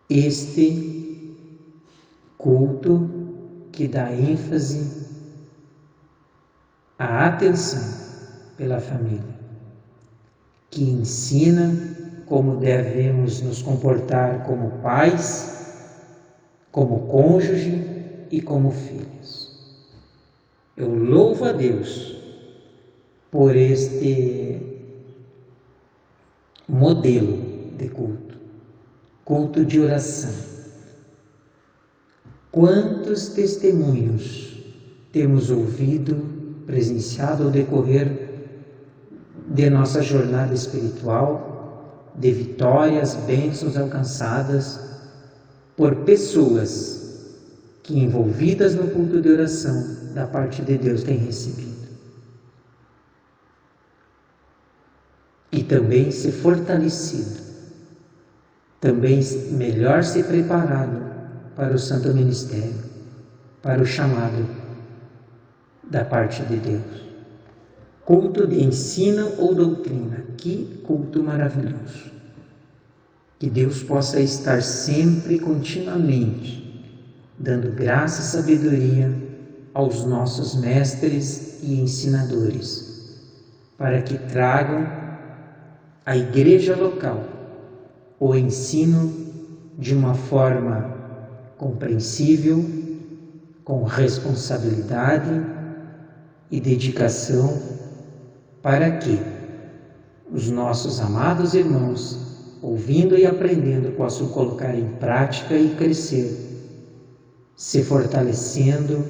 este culto que dá ênfase à atenção pela família, que ensina como devemos nos comportar como pais, como cônjuge e como filhos. Eu louvo a Deus por este modelo de culto de oração. Quantos testemunhos temos ouvido, presenciado ao decorrer de nossa jornada espiritual, de vitórias, bênçãos alcançadas por pessoas que, envolvidas no culto de oração, da parte de Deus têm recebido. E também se fortalecido, também melhor se preparado para o santo ministério, para o chamado da parte de Deus. Culto de ensino ou doutrina, que culto maravilhoso! Que Deus possa estar sempre, continuamente, dando graça e sabedoria aos nossos mestres e ensinadores, para que tragam à igreja local o ensino de uma forma compreensível, com responsabilidade e dedicação, para que os nossos amados irmãos, ouvindo e aprendendo, possam colocar em prática e crescer, se fortalecendo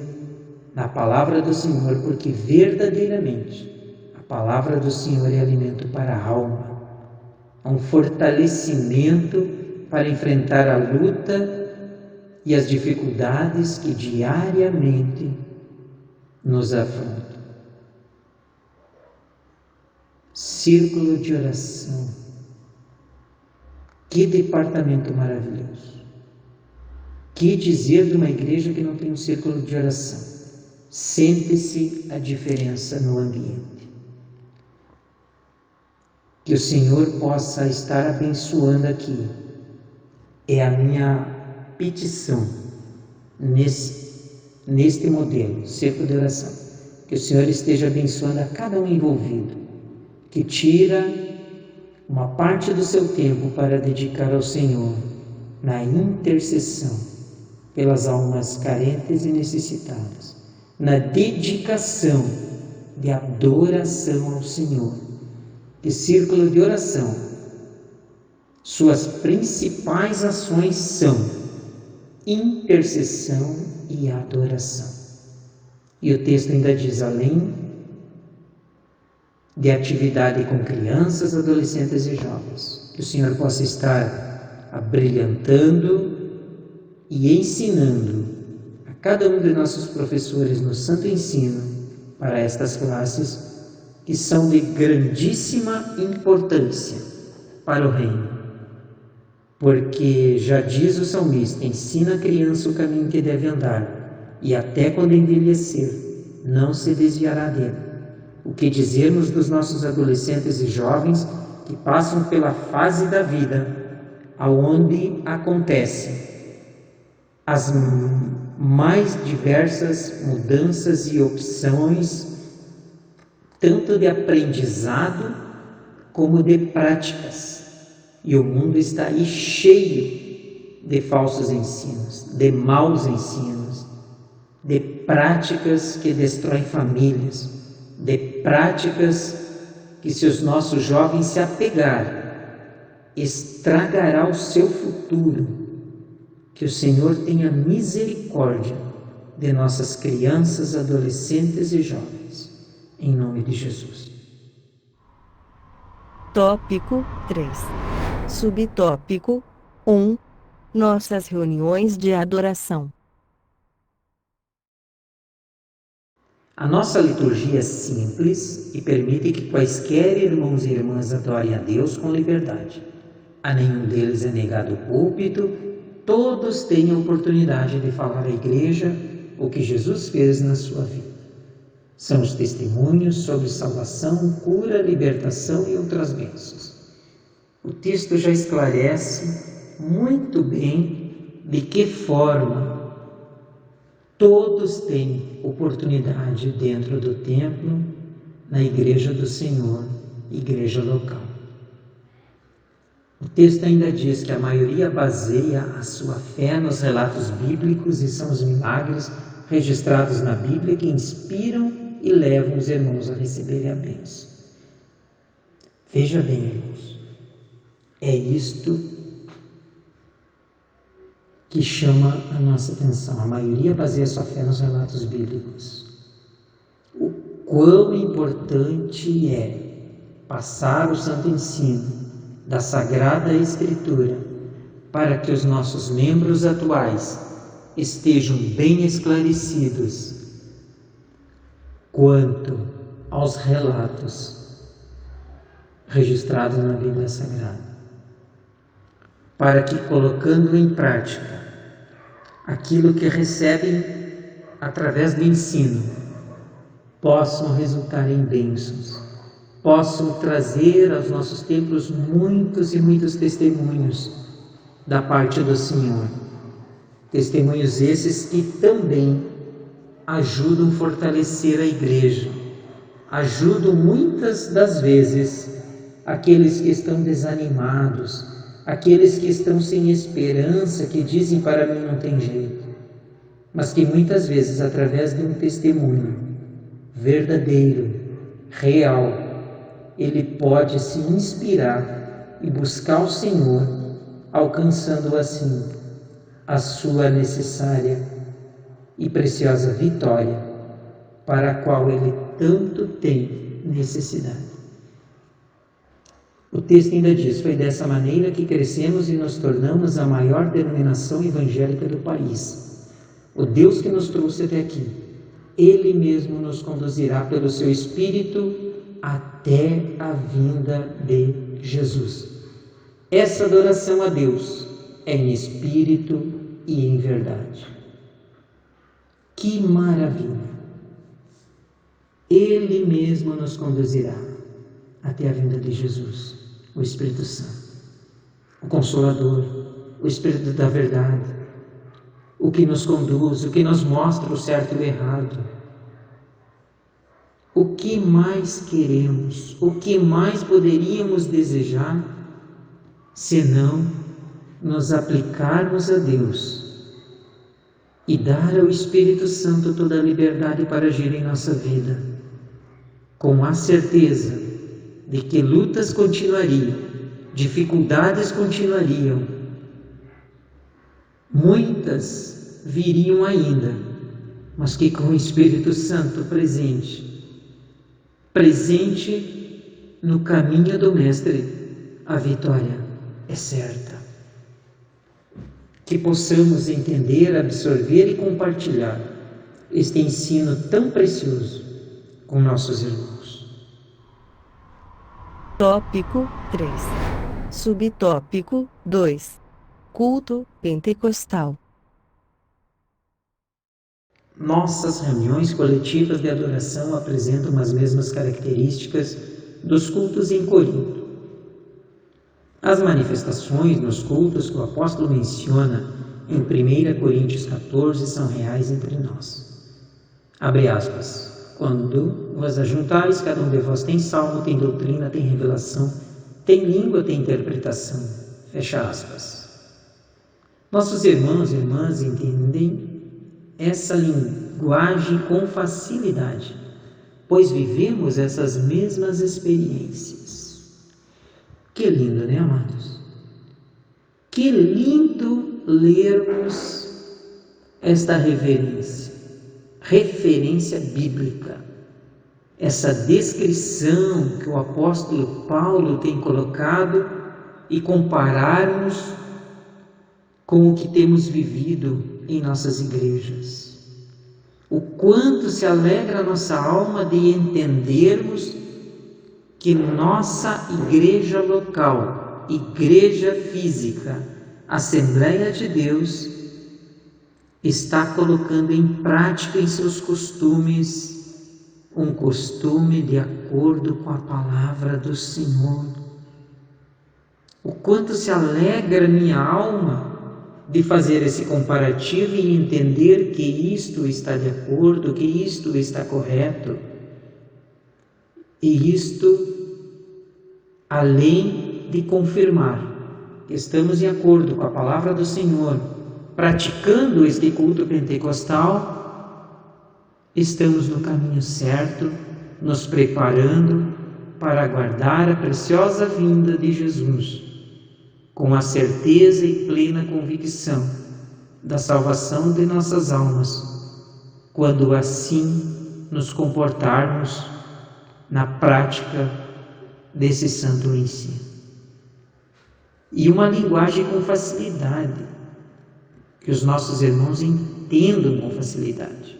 na palavra do Senhor, porque verdadeiramente a palavra do Senhor é alimento para a alma, é um fortalecimento para enfrentar a luta e as dificuldades que diariamente nos afrontam. Círculo de oração. Que departamento maravilhoso! Que dizer de uma igreja que não tem um círculo de oração? Sente-se a diferença no ambiente. Que o Senhor possa estar abençoando aqui. É a minha petição neste modelo, círculo de oração. Que o Senhor esteja abençoando a cada um envolvido, que tira uma parte do seu tempo para dedicar ao Senhor na intercessão pelas almas carentes e necessitadas, na dedicação de adoração ao Senhor. Que círculo de oração, suas principais ações são intercessão e adoração. E o texto ainda diz, além de atividade com crianças, adolescentes e jovens, que o Senhor possa estar abrilhantando e ensinando a cada um de nossos professores no santo ensino para estas classes que são de grandíssima importância para o reino. Porque já diz o salmista, ensina a criança o caminho que deve andar, e até quando envelhecer, não se desviará dele. O que dizermos dos nossos adolescentes e jovens que passam pela fase da vida aonde acontecem as mais diversas mudanças e opções, tanto de aprendizado como de práticas. E o mundo está aí cheio de falsos ensinos, de maus ensinos, de práticas que destroem famílias, de práticas que, se os nossos jovens se apegarem, estragará o seu futuro. Que o Senhor tenha misericórdia de nossas crianças, adolescentes e jovens. Em nome de Jesus. Tópico 3. Subtópico 1. Nossas reuniões de adoração. A nossa liturgia é simples e permite que quaisquer irmãos e irmãs adorem a Deus com liberdade. A nenhum deles é negado o púlpito, todos têm a oportunidade de falar à igreja o que Jesus fez na sua vida. São os testemunhos sobre salvação, cura, libertação e outras bênçãos. O texto já esclarece muito bem de que forma todos têm oportunidade dentro do templo, na igreja do Senhor, igreja local. O texto ainda diz que a maioria baseia a sua fé nos relatos bíblicos e são os milagres registrados na Bíblia que inspiram e levam os irmãos a receberem a bênção. Veja bem, irmãos, é isto que chama a nossa atenção. A maioria baseia sua fé nos relatos bíblicos. O quão importante é passar o santo ensino da Sagrada Escritura para que os nossos membros atuais estejam bem esclarecidos quanto aos relatos registrados na Bíblia Sagrada, para que, colocando em prática aquilo que recebem através do ensino, possam resultar em bênçãos, possam trazer aos nossos templos muitos e muitos testemunhos da parte do Senhor. Testemunhos esses que também ajudam a fortalecer a igreja, ajudam muitas das vezes aqueles que estão desanimados, aqueles que estão sem esperança, que dizem: para mim não tem jeito, mas que muitas vezes, através de um testemunho verdadeiro, real, ele pode se inspirar e buscar o Senhor, alcançando assim a sua necessária e preciosa vitória, para a qual ele tanto tem necessidade. O texto ainda diz: foi dessa maneira que crescemos e nos tornamos a maior denominação evangélica do país. O Deus que nos trouxe até aqui, Ele mesmo nos conduzirá pelo seu Espírito até a vinda de Jesus. Essa adoração a Deus é em espírito e em verdade. Que maravilha! Ele mesmo nos conduzirá até a vinda de Jesus, o Espírito Santo, o Consolador, o Espírito da verdade, o que nos conduz, o que nos mostra o certo e o errado. O que mais queremos, o que mais poderíamos desejar, senão nos aplicarmos a Deus e dar ao Espírito Santo toda a liberdade para agir em nossa vida, com a certeza de que lutas continuariam, dificuldades continuariam, muitas viriam ainda, mas que com o Espírito Santo presente no caminho do Mestre, a vitória é certa. Que possamos entender, absorver e compartilhar este ensino tão precioso com nossos irmãos. Tópico 3. Subtópico 2. Culto pentecostal. Nossas reuniões coletivas de adoração apresentam as mesmas características dos cultos em Corinto. As manifestações nos cultos que o apóstolo menciona em 1 Coríntios 14 são reais entre nós. Abre aspas. Quando vos ajuntais, cada um de vós tem salmo, tem doutrina, tem revelação, tem língua, tem interpretação. Fecha aspas. Nossos irmãos e irmãs entendem essa linguagem com facilidade, pois vivemos essas mesmas experiências. Que lindo, né, amados? Que lindo lermos esta referência bíblica, essa descrição que o apóstolo Paulo tem colocado e compararmos com o que temos vivido em nossas igrejas. O quanto se alegra a nossa alma de entendermos que nossa igreja local, igreja física, Assembleia de Deus, está colocando em prática em seus costumes um costume de acordo com a palavra do Senhor. O quanto se alegra minha alma de fazer esse comparativo e entender que isto está de acordo, que isto está correto. E isto, além de confirmar que estamos de acordo com a palavra do Senhor, praticando este culto pentecostal, estamos no caminho certo, nos preparando para aguardar a preciosa vinda de Jesus, com a certeza e plena convicção da salvação de nossas almas, quando assim nos comportarmos na prática desse santo ensino. E uma linguagem com facilidade. que os nossos irmãos entendam com facilidade,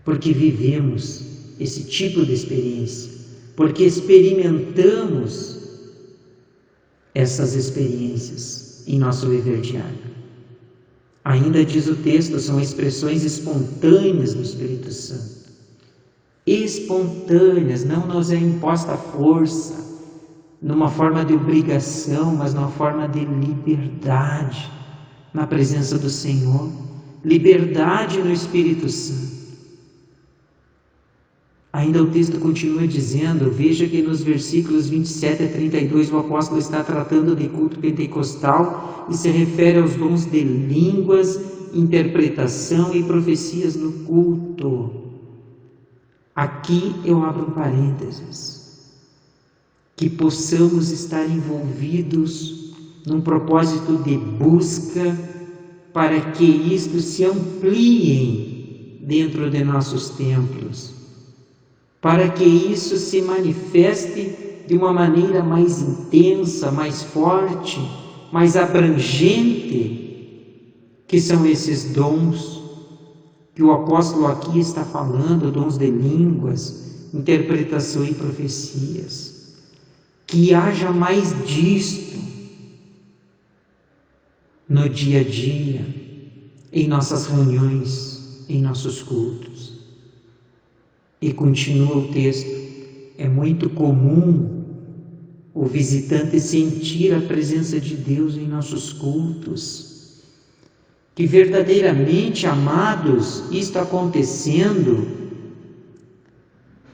porque vivemos esse tipo de experiência, porque experimentamos essas experiências em nosso viver diário. Ainda diz o texto, são expressões espontâneas do Espírito Santo. Espontâneas, não nos é imposta a força, numa forma de obrigação, mas numa forma de liberdade na presença do Senhor, liberdade no Espírito Santo. Ainda o texto continua dizendo, veja que nos versículos 27 a 32 o apóstolo está tratando de culto pentecostal e se refere aos dons de línguas, interpretação e profecias no culto. Aqui eu abro um parênteses, que possamos estar envolvidos num propósito de busca para que isto se amplie dentro de nossos templos, para que isso se manifeste de uma maneira mais intensa, mais forte, mais abrangente, que são esses dons que o apóstolo aqui está falando, dons de línguas, interpretação e profecias. Que haja mais disto no dia a dia, em nossas reuniões, em nossos cultos. E continua o texto, é muito comum o visitante sentir a presença de Deus em nossos cultos. Que verdadeiramente, amados, isto acontecendo,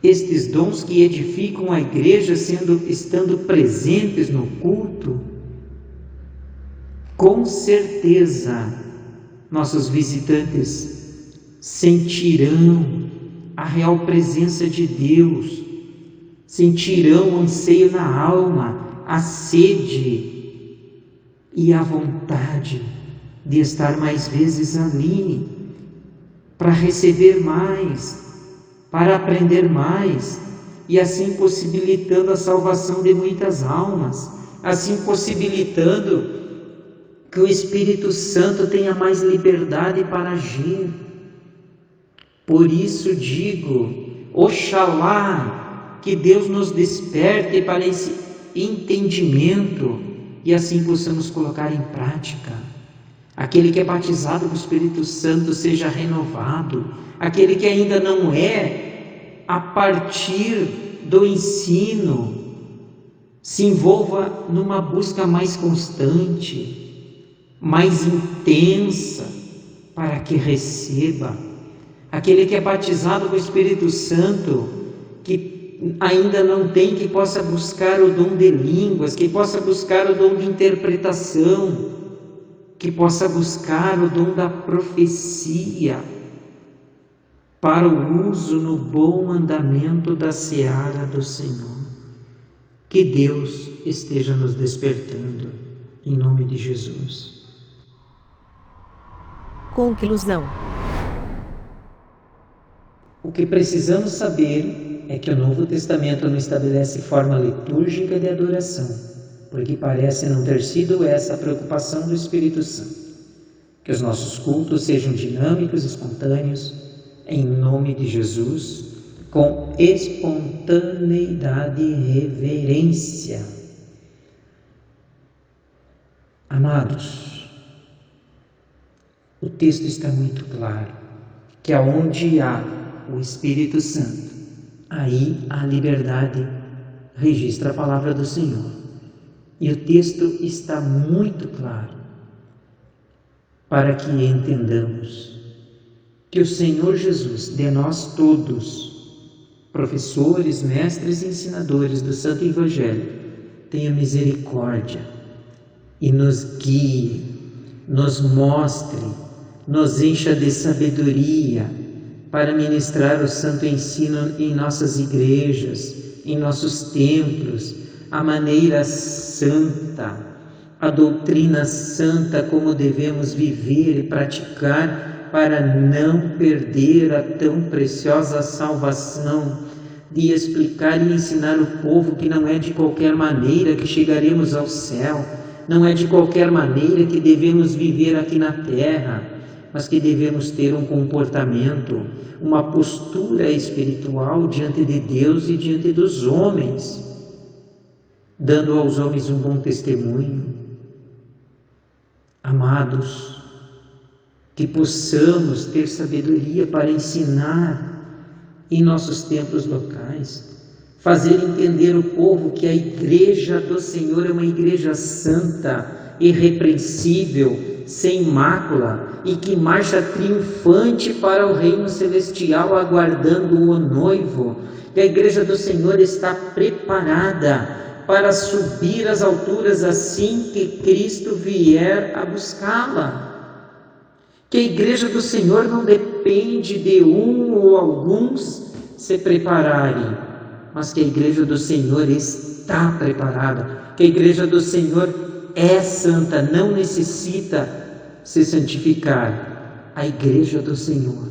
estes dons que edificam a igreja estando presentes no culto, com certeza nossos visitantes sentirão a real presença de Deus, sentirão o anseio na alma, a sede e a vontade de estar mais vezes ali, para receber mais, para aprender mais, e assim possibilitando a salvação de muitas almas, assim possibilitando que o Espírito Santo tenha mais liberdade para agir. Por isso digo, oxalá que Deus nos desperte para esse entendimento e assim possamos colocar em prática. Aquele que é batizado com o Espírito Santo seja renovado, aquele que ainda não é, a partir do ensino, se envolva numa busca mais constante, mais intensa, para que receba. Aquele que é batizado com o Espírito Santo, que ainda não tem, que possa buscar o dom de línguas, que possa buscar o dom de interpretação, que possa buscar o dom da profecia, para o uso no bom andamento da seara do Senhor. Que Deus esteja nos despertando, em nome de Jesus. Conclusão. O que precisamos saber é que o Novo Testamento não estabelece forma litúrgica de adoração, porque parece não ter sido essa a preocupação do Espírito Santo. Que os nossos cultos sejam dinâmicos e espontâneos, em nome de Jesus, com espontaneidade e reverência. Amados, o texto está muito claro, que aonde há o Espírito Santo, aí a liberdade registra a palavra do Senhor. E o texto está muito claro para que entendamos que o Senhor Jesus, de nós todos, professores, mestres e ensinadores do Santo Evangelho, tenha misericórdia e nos guie, nos mostre, nos encha de sabedoria para ministrar o santo ensino em nossas igrejas, em nossos templos, a maneira santa, a doutrina santa como devemos viver e praticar para não perder a tão preciosa salvação, de explicar e ensinar o povo que não é de qualquer maneira que chegaremos ao céu, Não é de qualquer maneira que devemos viver aqui na terra, mas que devemos ter um comportamento, uma postura espiritual diante de Deus e diante dos homens, dando aos homens um bom testemunho. Amados, que possamos ter sabedoria para ensinar em nossos templos locais, fazer entender o povo que a igreja do Senhor é uma igreja santa, irrepreensível, sem mácula e que marcha triunfante para o reino celestial aguardando o noivo. Que a igreja do Senhor está preparada para subir às alturas assim que Cristo vier a buscá-la. Que a igreja do Senhor não depende de um ou alguns se prepararem, mas que a igreja do Senhor está preparada, que a igreja do Senhor é santa, não necessita se santificar, a igreja do Senhor.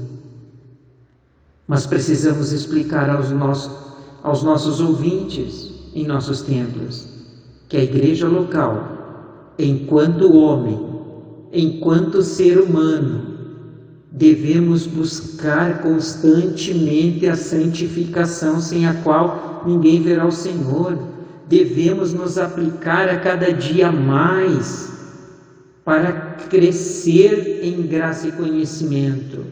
Mas precisamos explicar aos nossos ouvintes em nossos templos que a igreja local, enquanto homem, enquanto ser humano, devemos buscar constantemente a santificação, sem a qual ninguém verá o Senhor. Devemos nos aplicar a cada dia mais para crescer em graça e conhecimento,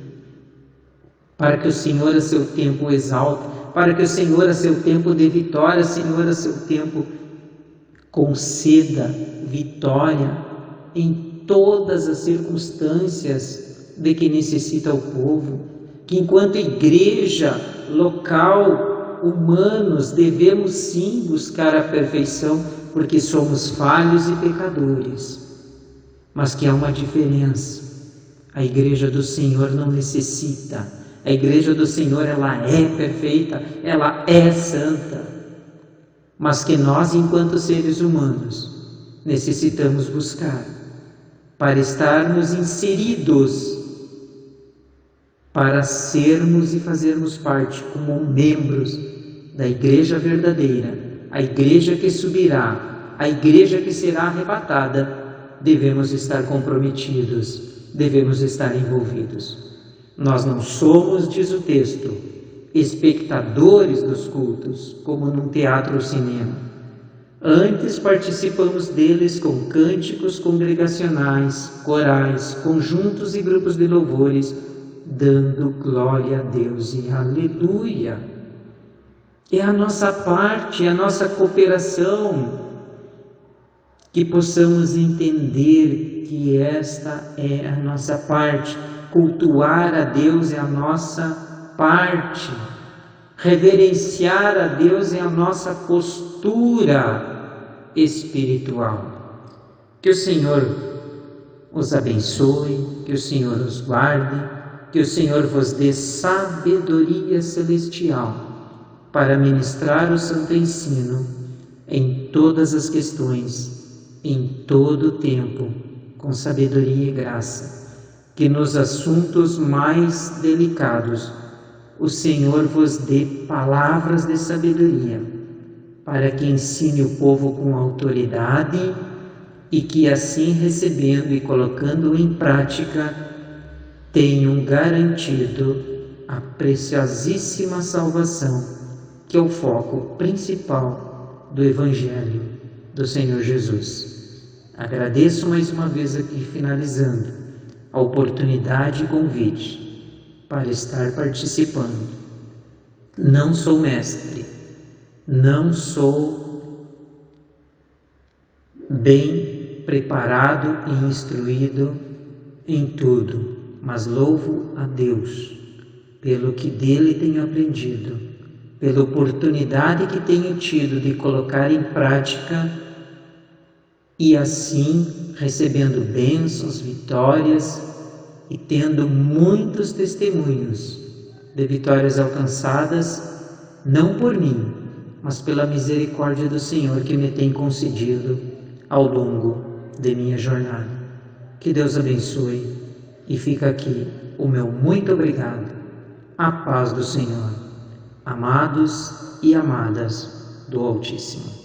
para que o Senhor a seu tempo exalte, para que o Senhor a seu tempo dê vitória, Senhor a seu tempo conceda vitória em todas as circunstâncias de que necessita o povo. Que enquanto igreja local, humanos, devemos sim buscar a perfeição, porque somos falhos e pecadores, mas que há uma diferença. A igreja do Senhor não necessita, a igreja do Senhor ela é perfeita, ela é santa, mas que nós, enquanto seres humanos, necessitamos buscar para estarmos inseridos, para sermos e fazermos parte como membros da igreja verdadeira, a igreja que subirá, a igreja que será arrebatada. Devemos estar comprometidos, devemos estar envolvidos. Nós não somos, diz o texto, espectadores dos cultos, como num teatro ou cinema. Antes participamos deles com cânticos congregacionais, corais, conjuntos e grupos de louvores, dando glória a Deus e aleluia. É a nossa parte, é a nossa cooperação, que possamos entender que esta é a nossa parte. Cultuar a Deus é a nossa parte, reverenciar a Deus é a nossa postura espiritual. Que o Senhor os abençoe, que o Senhor os guarde, que o Senhor vos dê sabedoria celestial para ministrar o santo ensino em todas as questões, em todo o tempo, com sabedoria e graça. Que nos assuntos mais delicados o Senhor vos dê palavras de sabedoria, para que ensine o povo com autoridade e que assim, recebendo e colocando em prática, tenham garantido a preciosíssima salvação, que é o foco principal do Evangelho do Senhor Jesus. Agradeço mais uma vez aqui, finalizando, a oportunidade e convite para estar participando. Não sou mestre, não sou bem preparado e instruído em tudo, mas louvo a Deus pelo que dele tenho aprendido, pela oportunidade que tenho tido de colocar em prática e assim recebendo bênçãos, vitórias e tendo muitos testemunhos de vitórias alcançadas, não por mim, mas pela misericórdia do Senhor que me tem concedido ao longo de minha jornada. Que Deus abençoe e fica aqui o meu muito obrigado. A paz do Senhor, amados e amadas do Altíssimo.